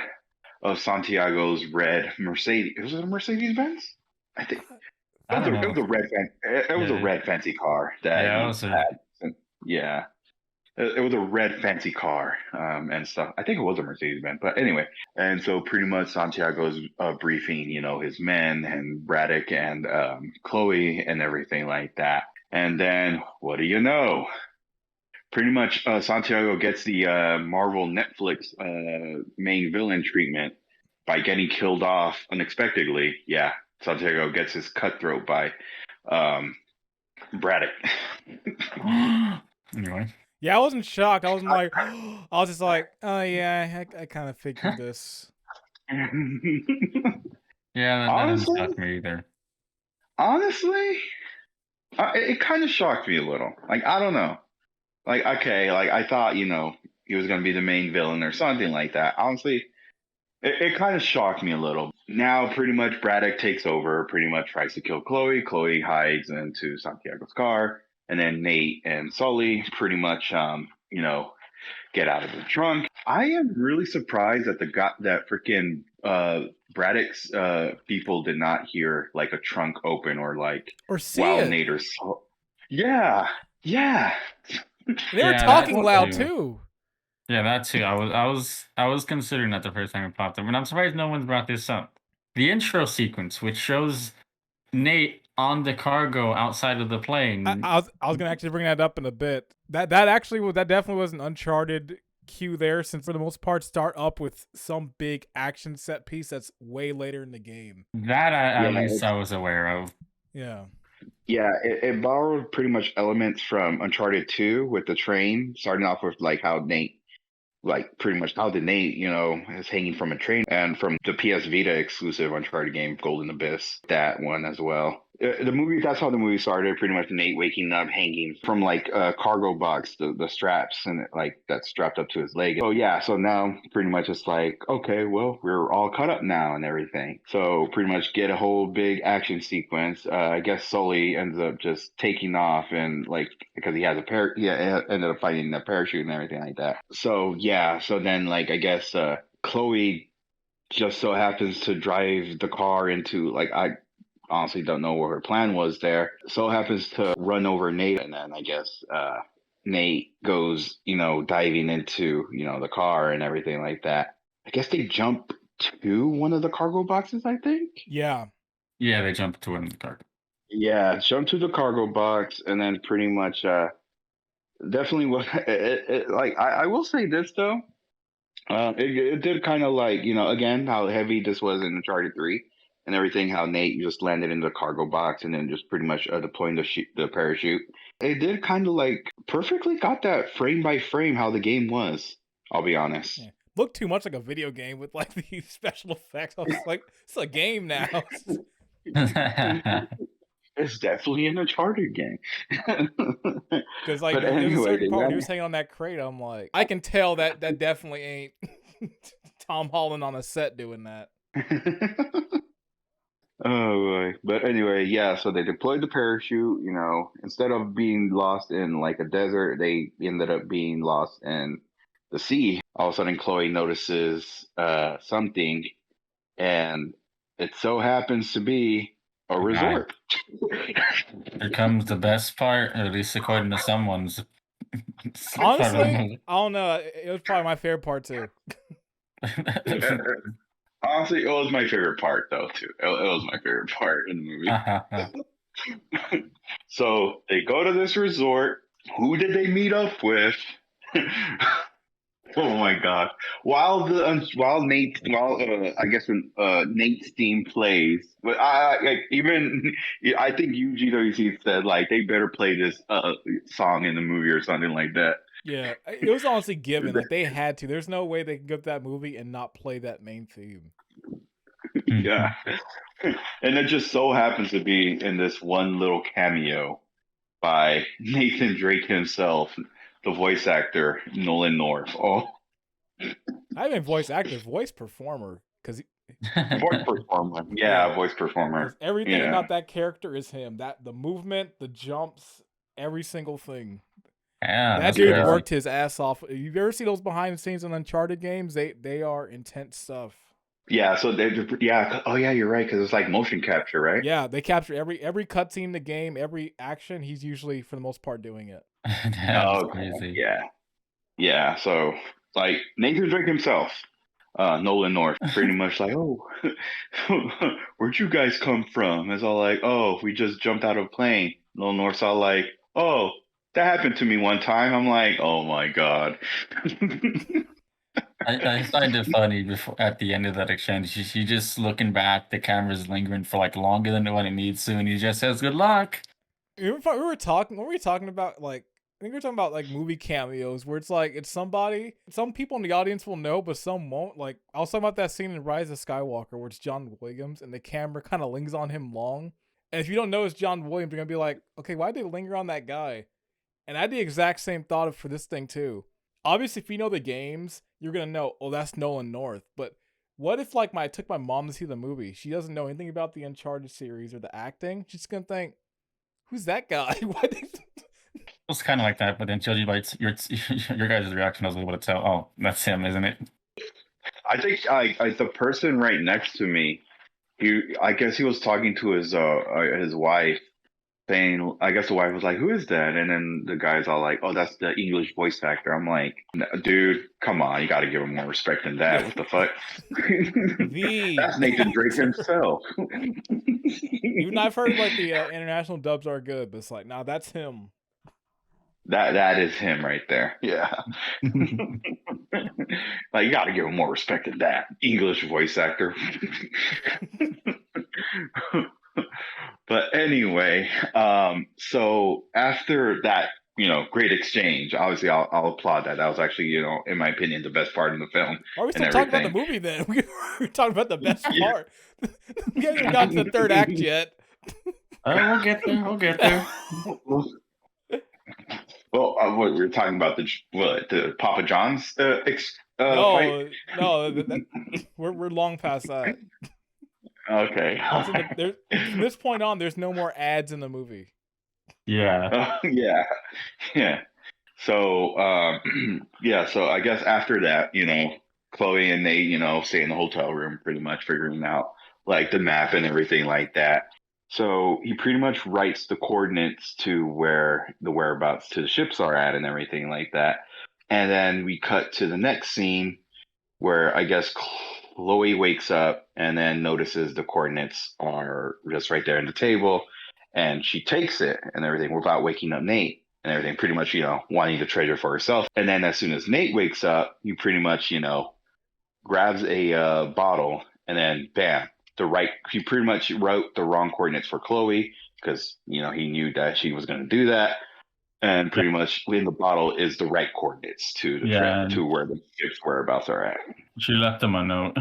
of Santiago's red Mercedes. Was it a Mercedes Benz? I think I don't know. it was a red. It was a red fancy car that Yeah, he also, had. Yeah, it was a red fancy car and stuff. I think it was a Mercedes Benz, but anyway. And so pretty much Santiago's briefing, his men and Braddock and Chloe and everything like that. And then what do you know? Pretty much Santiago gets the Marvel Netflix main villain treatment by getting killed off unexpectedly. Yeah, Santiago gets his cutthroat by Braddock. anyway. Yeah, I wasn't shocked. I wasn't like, I was just like, oh yeah, I kind of figured this. Yeah, that doesn't shock me either. Honestly, it kind of shocked me a little. Like, I don't know. Like, okay, like I thought, he was going to be the main villain or something like that. Honestly, it kind of shocked me a little. Now, pretty much Braddock takes over, pretty much tries to kill Chloe. Chloe hides into Santiago's car. And then Nate and Sully pretty much, get out of the trunk. I am really surprised that that freaking Braddock's people did not hear like a trunk open or like Or see wow it. Nader's. Yeah, yeah. And they were Yeah, that talking loud too. too. Yeah, that too. I was considering that the first time it popped up, and I'm surprised no one's brought this up. The intro sequence, which shows Nate on the cargo outside of the plane. I was gonna actually bring that up in a bit. That definitely was an Uncharted cue there, since for the most part start up with some big action set piece that's way later in the game. That Yeah, at least I was aware of. Yeah. yeah. It borrowed pretty much elements from Uncharted 2 with the train, starting off with like how Nate, like pretty much how the Nate, is hanging from a train, and from the PS Vita exclusive Uncharted game, Golden Abyss, that one as well. The movie, that's how the movie started. Pretty much Nate waking up, hanging from like a cargo box, the straps, and like that's strapped up to his leg. So yeah, so now pretty much it's like, okay, well, we're all caught up now and everything. So pretty much get a whole big action sequence. I guess Sully ends up just taking off, and like because he has he ended up finding a parachute and everything like that. So yeah, so then like I guess Chloe just so happens to drive the car into, like, I honestly don't know what her plan was there. So happens to run over Nate, and then I guess Nate goes, diving into, the car and everything like that. I guess they jump to one of the cargo boxes, I think. Yeah. Yeah, they jumped to in the cargo. Yeah, jump to the cargo box, and then pretty much definitely what like I will say this though. It did kind of like, again, how heavy this was in Uncharted 3 and everything, how Nate just landed in the cargo box and then just pretty much deploying the parachute. It did kind of like perfectly got that frame by frame how the game was, I'll be honest. Yeah. Looked too much like a video game with like these special effects. I was like, it's a game now. It's definitely an Uncharted game. Because like But there's a anyway, certain part when he was hanging on that crate, I'm like, I can tell that definitely ain't Tom Holland on a set doing that. Oh boy. But anyway, yeah, so they deployed the parachute, instead of being lost in like a desert, they ended up being lost in the sea. All of a sudden Chloe notices something, and it so happens to be a resort. Here comes the best part, at least according to someone's. Honestly, I don't know. It was probably my favorite part too. Honestly, it was my favorite part though too. It was my favorite part in the movie. So they go to this resort. Who did they meet up with? Oh my god! While I guess when Nate's theme plays, but I think UGWC said like they better play this song in the movie or something like that. Yeah, it was honestly given. Like they had to. There's no way they can go to that movie and not play that main theme. Yeah, and it just so happens to be in this one little cameo by Nathan Drake himself, the voice actor Nolan North. Oh, I mean, voice actor, voice performer, because voice performer. Yeah, voice performer. everything Yeah. about that character is him. That the movement, the jumps, every single thing. Yeah, That that's dude crazy. worked his ass off. You've ever seen those behind the scenes in Uncharted games? They are intense stuff. Yeah, so oh yeah, you're right, because it's like motion capture, right? Yeah, they capture every cutscene in the game, every action. He's usually, for the most part, doing it. That's crazy. Yeah. So like Nathan Drake himself, Nolan North, pretty much like, oh, where'd you guys come from? It's all like, oh, we just jumped out of a plane. Nolan North's all like, oh, that happened to me one time. I'm like, oh my god. I find it funny before at the end of that exchange. She just looking back, the camera's lingering for like longer than what it needs to, and he just says, "Good luck." We were talking. What were we talking about? Like, I think we were talking about like movie cameos, where it's like it's somebody. Some people in the audience will know, but some won't. Like, I was talking about that scene in Rise of Skywalker, where it's John Williams, and the camera kind of lingers on him long. And if you don't know it's John Williams, you're gonna be like, okay, why did they linger on that guy? And I had the exact same thought for this thing too. Obviously, if you know the games, you're gonna know, oh, that's Nolan North. But what if like I took my mom to see the movie? She doesn't know anything about the Uncharted series or the acting. She's gonna think, who's that guy? Why was kind of like that, but then judging by your guys' reaction, I was able to tell. Oh, that's him, isn't it? I think the person right next to me, I guess he was talking to his wife, saying, I guess the wife was like, "Who is that?" And then the guy's all like, "Oh, that's the English voice actor." I'm like, Dude, come on, you got to give him more respect than that. What the fuck? That's Nathan Drake himself. Even I've heard like the international dubs are good, but it's like, nah, that's him. That is him right there. Yeah. Like, you got to give him more respect than that. English voice actor. But anyway, so after that, great exchange, obviously I'll applaud that. That was actually, in my opinion, the best part of the film. Are we still talking about the movie then? We're talking about the best part. We haven't even gotten to the third act yet. We'll get there. We'll get there. Well, what we're talking about the Papa John's fight? No, we're long past that. Okay. From this point on, there's no more ads in the movie. Yeah. Yeah. So, so I guess after that, Chloe and Nate, stay in the hotel room, pretty much figuring out like the map and everything like that. So he pretty much writes the coordinates to where the whereabouts to the ships are at and everything like that. And then we cut to the next scene where I guess Chloe wakes up and then notices the coordinates are just right there on the table, and she takes it and everything without waking up Nate and everything, pretty much, wanting the treasure for herself. And then as soon as Nate wakes up, he pretty much, grabs a bottle, and then bam, he pretty much wrote the wrong coordinates for Chloe because, he knew that she was going to do that. And pretty much in the bottle is the right coordinates to the to where the ship's whereabouts are at. She left him a note,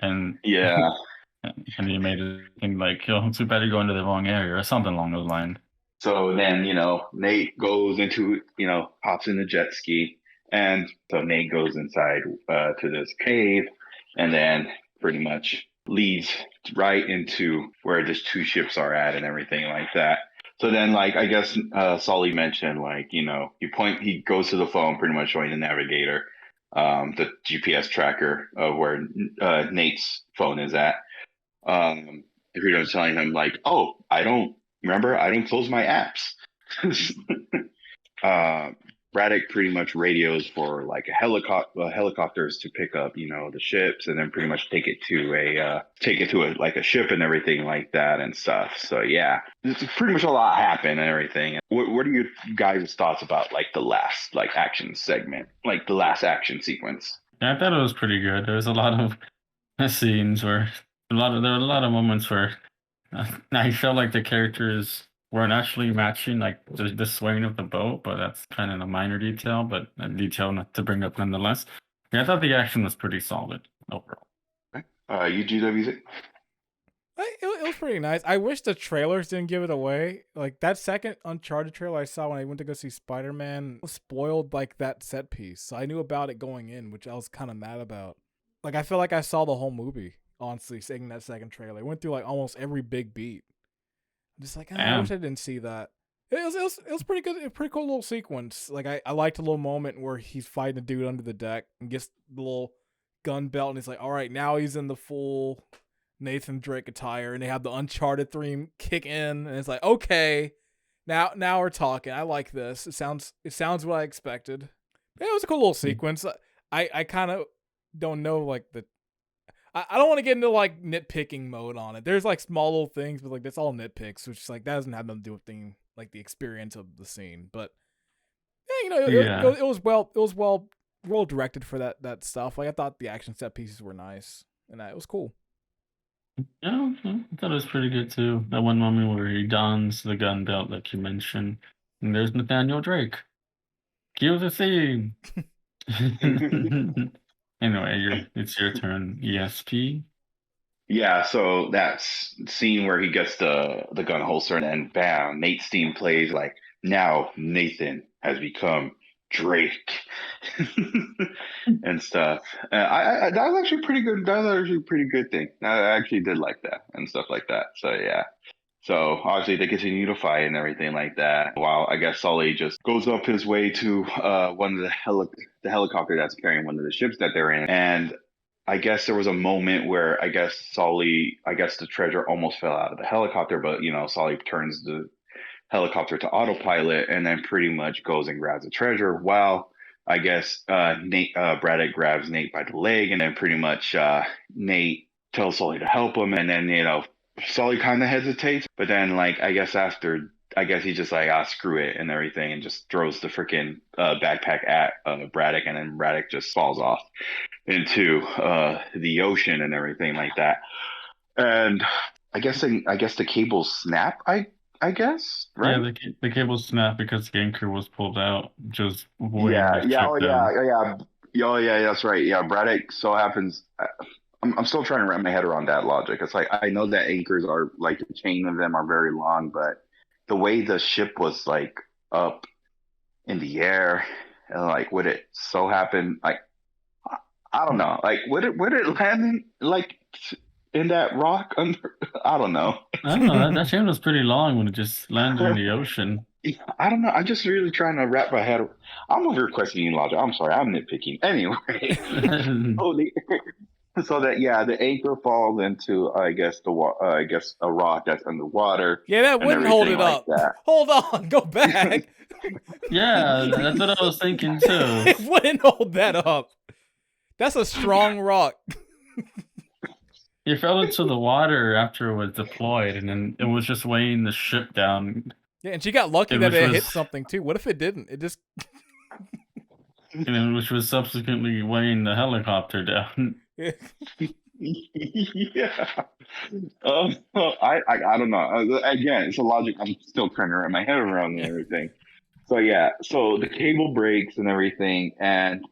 and and he made it think like, too bad you're going to the wrong area or something along those lines. So then, Nate goes into, hops in the jet ski, and so Nate goes inside to this cave, and then pretty much leads right into where the two ships are at and everything like that. So then, like, I guess Sully mentioned, like, he goes to the phone, pretty much showing the navigator, the GPS tracker of where Nate's phone is at. Pretty much telling him, like, oh, I don't close my apps. Braddock pretty much radios for like helicopters to pick up, the ships, and then pretty much take it to a ship and everything like that and stuff. So yeah, it's pretty much a lot happened and everything. What are your guys' thoughts about like the last like action segment, like the last action sequence? Yeah, I thought it was pretty good. There was a lot of scenes where there were a lot of moments where I felt like the characters weren't actually matching like the swing of the boat, but that's kind of a minor detail, but a detail not to bring up nonetheless. Yeah, I thought the action was pretty solid overall. UGWZ? It was pretty nice. I wish the trailers didn't give it away. Like that second Uncharted trailer I saw when I went to go see Spider-Man spoiled like that set piece. So I knew about it going in, which I was kind of mad about. Like I feel like I saw the whole movie, honestly, seeing that second trailer. It went through like almost every big beat. I'm just like, I wish I didn't see that. It was pretty good. A pretty cool little sequence. Like I liked a little moment where he's fighting a dude under the deck and gets the little gun belt, and he's like, all right, now he's in the full Nathan Drake attire, and they have the Uncharted theme kick in, and it's like, okay, now we're talking. I like this. It sounds what I expected. Yeah, it was a cool little sequence. I kind of don't know like I don't want to get into like nitpicking mode on it. There's like small little things, but like that's all nitpicks, which is like that doesn't have nothing to do with the experience of the scene. But yeah, it was well directed for that stuff. Like I thought the action set pieces were nice, and it was cool. Yeah, I thought it was pretty good too. That one moment where he dons the gun belt, like you mentioned, and there's Nathaniel Drake. Cue the theme. Anyway, it's your turn, ESP. Yeah, so that scene where he gets the gun holster and then bam, Nate's theme plays, like now Nathan has become Drake and stuff. I that was actually pretty good. That was actually a pretty good thing. I actually did like that and stuff like that. So yeah. So obviously they continue to fight and everything like that. While I guess Sully just goes up his way to one of the helicopter that's carrying one of the ships that they're in. And I guess there was a moment where I guess the treasure almost fell out of the helicopter, but Sully turns the helicopter to autopilot and then pretty much goes and grabs the treasure while I guess Braddock grabs Nate by the leg and then pretty much Nate tells Sully to help him and then Sully kind of hesitates, but then like I guess he's just like screw it and everything and just throws the freaking backpack at Braddock and then Braddock just falls off into the ocean and everything like that. And I guess the cables snap. I guess, right? Yeah, the cable snapped because the anchor was pulled out, just weighing Yeah, the yeah, ship oh yeah, down. yeah, oh yeah, that's right. Yeah, Braddock so happens. I'm still trying to wrap my head around that logic. It's like I know that anchors are like the chain of them are very long, but the way the ship was like up in the air and like would it so happen like I don't know like would it land in that rock under I don't know. I don't know, that chain was pretty long when it just landed in the ocean. I don't know. I'm just really trying to wrap my head. I'm over here questioning logic. I'm sorry. I'm nitpicking. Anyway, so, so that yeah, the anchor falls into I guess a rock that's underwater Yeah, that and wouldn't hold everything it like up. that. Hold on, go back. Yeah, that's what I was thinking too. It wouldn't hold that up. That's a strong rock. It fell into the water after it was deployed, and then it was just weighing the ship down, Yeah, and she got lucky that which it hit was something too. What if it didn't? It just which was subsequently weighing the helicopter down. Yeah. I don't know. Again, it's a logic. I'm still trying to wrap my head around and everything. So yeah, so the cable breaks and everything, and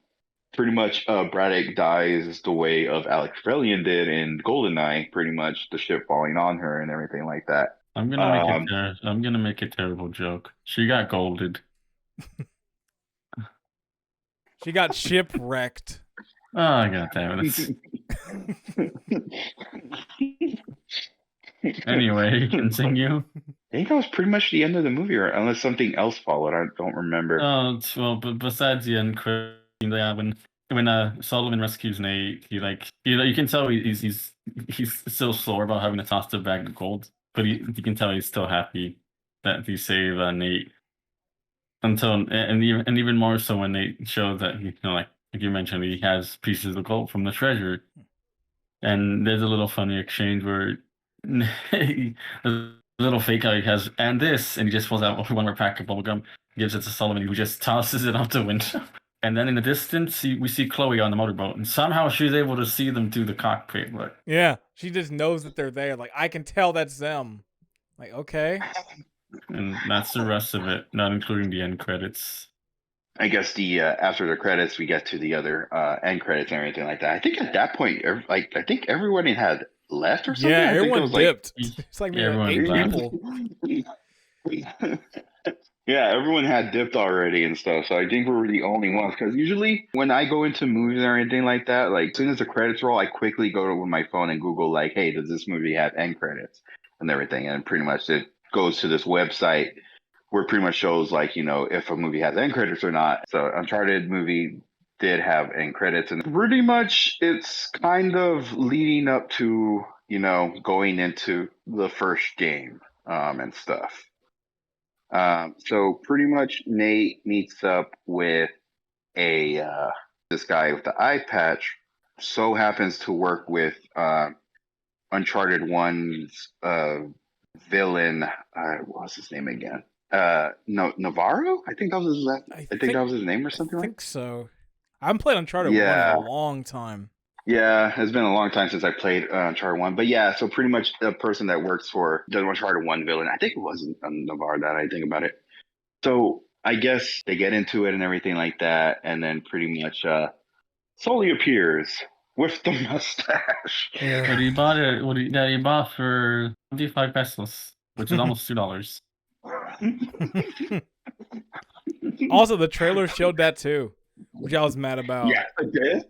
pretty much Braddock dies the way of Alex Trillian did in GoldenEye, pretty much the ship falling on her and everything like that. I'm gonna make a terrible joke. She got golded. she got shipwrecked. Oh god damn it. Anyway, continue. I think that was pretty much the end of the movie, or unless something else followed. I don't remember. Well, but besides the end credit, yeah, when Sullivan rescues Nate, he like you can tell he's still sore about having to toss the bag of gold, but you can tell he's still happy that he saved Nate. And even more so when they show that like you mentioned, he has pieces of gold from the treasure, and there's a little funny exchange where a little fake out he has and this, and he just pulls out one more pack of bubblegum, gives it to Sullivan, who just tosses it out the window. And then in the distance, we see Chloe on the motorboat, and somehow she's able to see them through the cockpit. But Yeah, she just knows that they're there. Like, I can tell that's them. Like, okay. and that's the rest of it, not including the end credits. I guess the after the credits, we get to the other end credits and everything like that. I think at that point, I think everyone had left or something. Yeah, I think everyone it was dipped. Like, It's like everyone maybe 8 left. people. Yeah, everyone had dipped already and stuff. So I think we were the only ones. Because usually when I go into movies or anything like that, like as soon as the credits roll, I quickly go to my phone and Google like, hey, does this movie have end credits and everything? And pretty much it goes to this website where it pretty much shows like, if a movie has end credits or not. So Uncharted movie did have end credits, and pretty much it's kind of leading up to, going into the first game and stuff. So pretty much Nate meets up with a this guy with the eye patch. So happens to work with Uncharted One's villain. What was his name again? No, Navarro. I think that was his last. I think that was his name or something I like. think so. I haven't played Uncharted 1 in Yeah. a long time. Yeah, it's been a long time since I played Uncharted 1. But yeah, so pretty much the person that works for the Uncharted 1 villain, I think it wasn't Navarre that I think about it. So I guess they get into it and everything like that. And then pretty much Sully appears with the mustache. Yeah. But he bought it. He bought for 25 pesos, which is almost $2. Also, the trailer showed that too, which I was mad about. Yeah, it did.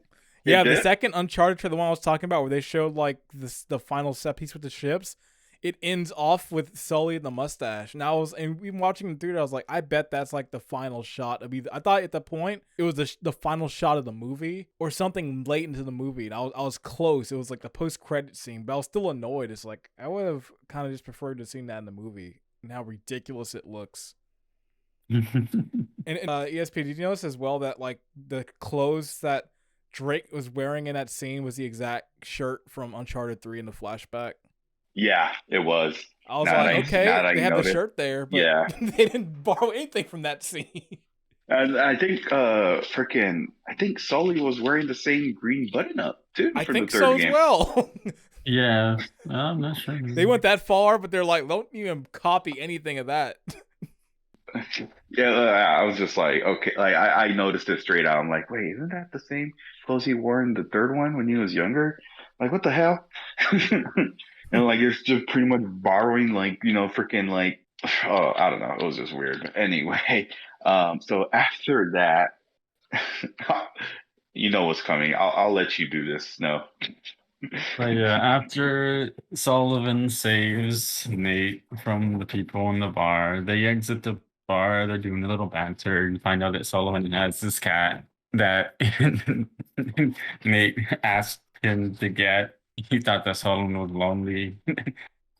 Yeah, It the did? second Uncharted trailer, the one I was talking about, where they showed like the final set piece with the ships, it ends off with Sully and the mustache. And we watching the theater, I was like, I bet that's like the final shot of either. I thought at the point it was the final shot of the movie or something late into the movie. And I was close. It was like the post credit scene, but I was still annoyed. It's like I would have kind of just preferred to have seen that in the movie and how ridiculous it looks. And ESP, did you notice as well that like the clothes that Drake was wearing in that scene was the exact shirt from Uncharted 3 in the flashback? Yeah, it was. I was Now that like, okay, I they have the noticed. shirt there, but Yeah. they didn't borrow anything from that scene. And I think I think Sully was wearing the same green button up too I for the think so third as game. well. Yeah, I'm not sure. They went that far, but they're like, don't even copy anything of that. Yeah, I was just like, okay, like I noticed it straight out. I'm like, wait, isn't that the same clothes he wore in the third one when he was younger? Like, what the hell? And like, you're just pretty much borrowing, like, freaking like, oh, I don't know. It was just weird. But anyway, so after that, you know what's coming. I'll let you do this. No. But yeah, after Sullivan saves Nate from the people in the bar, they exit the bar. They're doing a little banter. You find out that Sullivan has this cat that Nate asked him to get. He thought that Sullivan was lonely.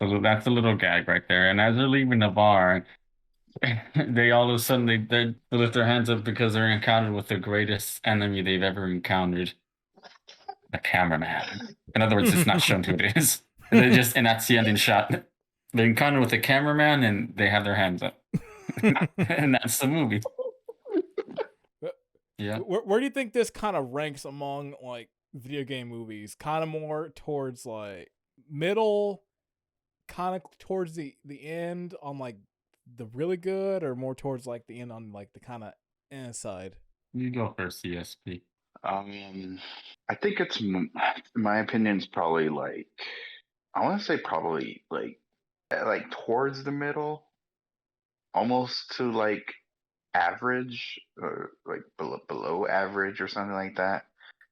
So that's a little gag right there. And as they're leaving the bar, they all of a sudden they lift their hands up because they're encountered with the greatest enemy they've ever encountered, the cameraman. In other words, it's not shown who it is. And that's the ending shot. They encounter with the cameraman and they have their hands up. And that's the movie. Yeah. Where do you think this kind of ranks among like video game movies? Kind of more towards like middle, kind of towards the end on like the really good, or more towards like the end on like the kind of side? You go first, CSP. I think in my opinion, it's probably like, I want to say probably like towards the middle, almost to like average or like below average or something like that.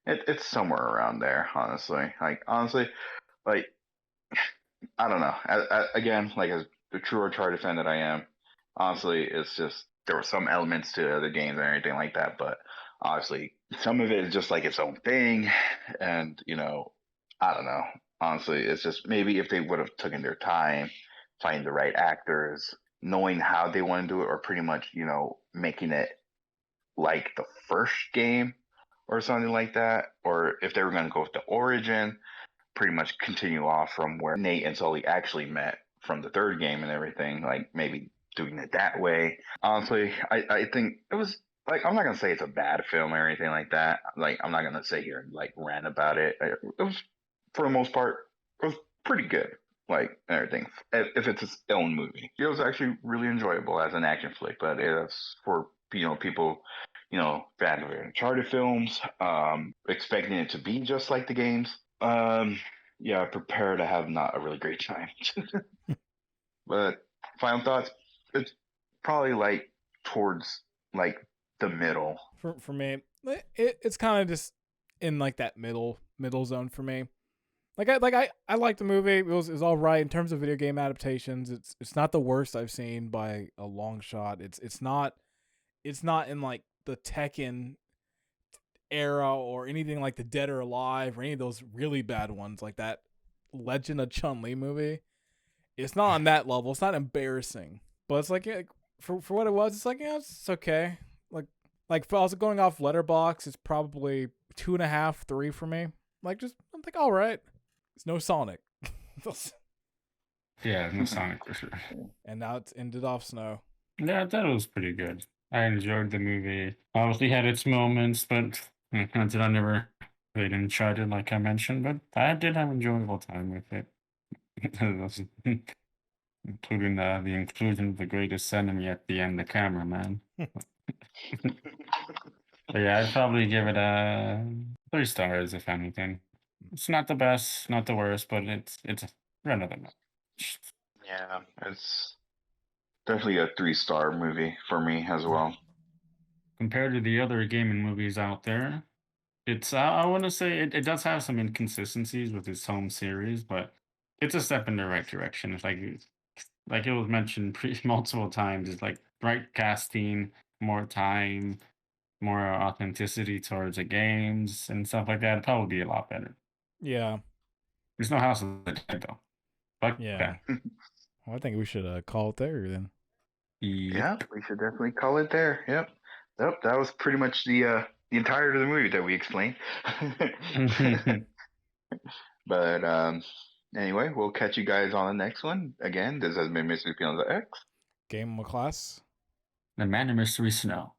It's somewhere around there, honestly. Like honestly, like I don't know. Again, like as the true Uncharted fan that I am, honestly, it's just there were some elements to other games and everything like that, but honestly, some of it is just like its own thing, and I don't know. Honestly, it's just maybe if they would have taken their time, finding the right actors, knowing how they want to do it, or pretty much making it like the first game or something like that, or if they were going to go with the origin, pretty much continue off from where Nate and Sully actually met from the third game and everything, like maybe doing it that way. Honestly, I think it was like, I'm not gonna say it's a bad film or anything like that. Like, I'm not gonna sit here and like rant about it. It was, for the most part, it was pretty good. Like everything, if it's its own movie, it was actually really enjoyable as an action flick. But it's for people, fans of Uncharted films, expecting it to be just like the games. Yeah, prepare to have not a really great time. But final thoughts, it's probably like towards like the middle. For me, it's kind of just in like that middle zone for me. I like the movie. It was all right in terms of video game adaptations. It's not the worst I've seen by a long shot. It's not in like the Tekken era or anything like the Dead or Alive or any of those really bad ones like that Legend of Chun-Li movie. It's not on that level. It's not embarrassing, but it's like, yeah, for what it was, it's like, yeah, it's okay. Like if I was going off Letterbox, it's probably 2.5, 3 for me. Like I'm like, all right. It's no Sonic. Yeah, no Sonic for sure. And now it's ended off Snow. Yeah, that was pretty good. I enjoyed the movie. Obviously had its moments, but I never played Uncharted like I mentioned, but I did have enjoyable time with it. Including the inclusion of the greatest enemy at the end, the cameraman. But yeah, I'd probably give it a 3 stars if anything. It's not the best, not the worst, but it's run of the mill. Yeah, it's definitely a 3-star movie for me as well. Compared to the other gaming movies out there, it's I want to say it does have some inconsistencies with its home series, but it's a step in the right direction. It's like it was mentioned multiple times. It's like right casting, more time, more authenticity towards the games and stuff like that. It'd probably be a lot better. Yeah. There's no House of the Dead though. Fuck Yeah. that. Well, I think we should call it there then. Yeah, Yep. we should definitely call it there. Yep. Yep, that was pretty much the entirety of the movie that we explained. But anyway, we'll catch you guys on the next one. Again, this has been Mr. P on the X, Game of class. The Man of Mystery Snow.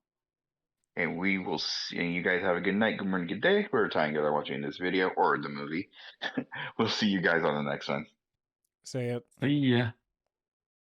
and we will see. And you guys have a good night, good morning, good day. Whatever time you guys are watching this video or the movie. We'll see you guys on the next one. Say it. See ya.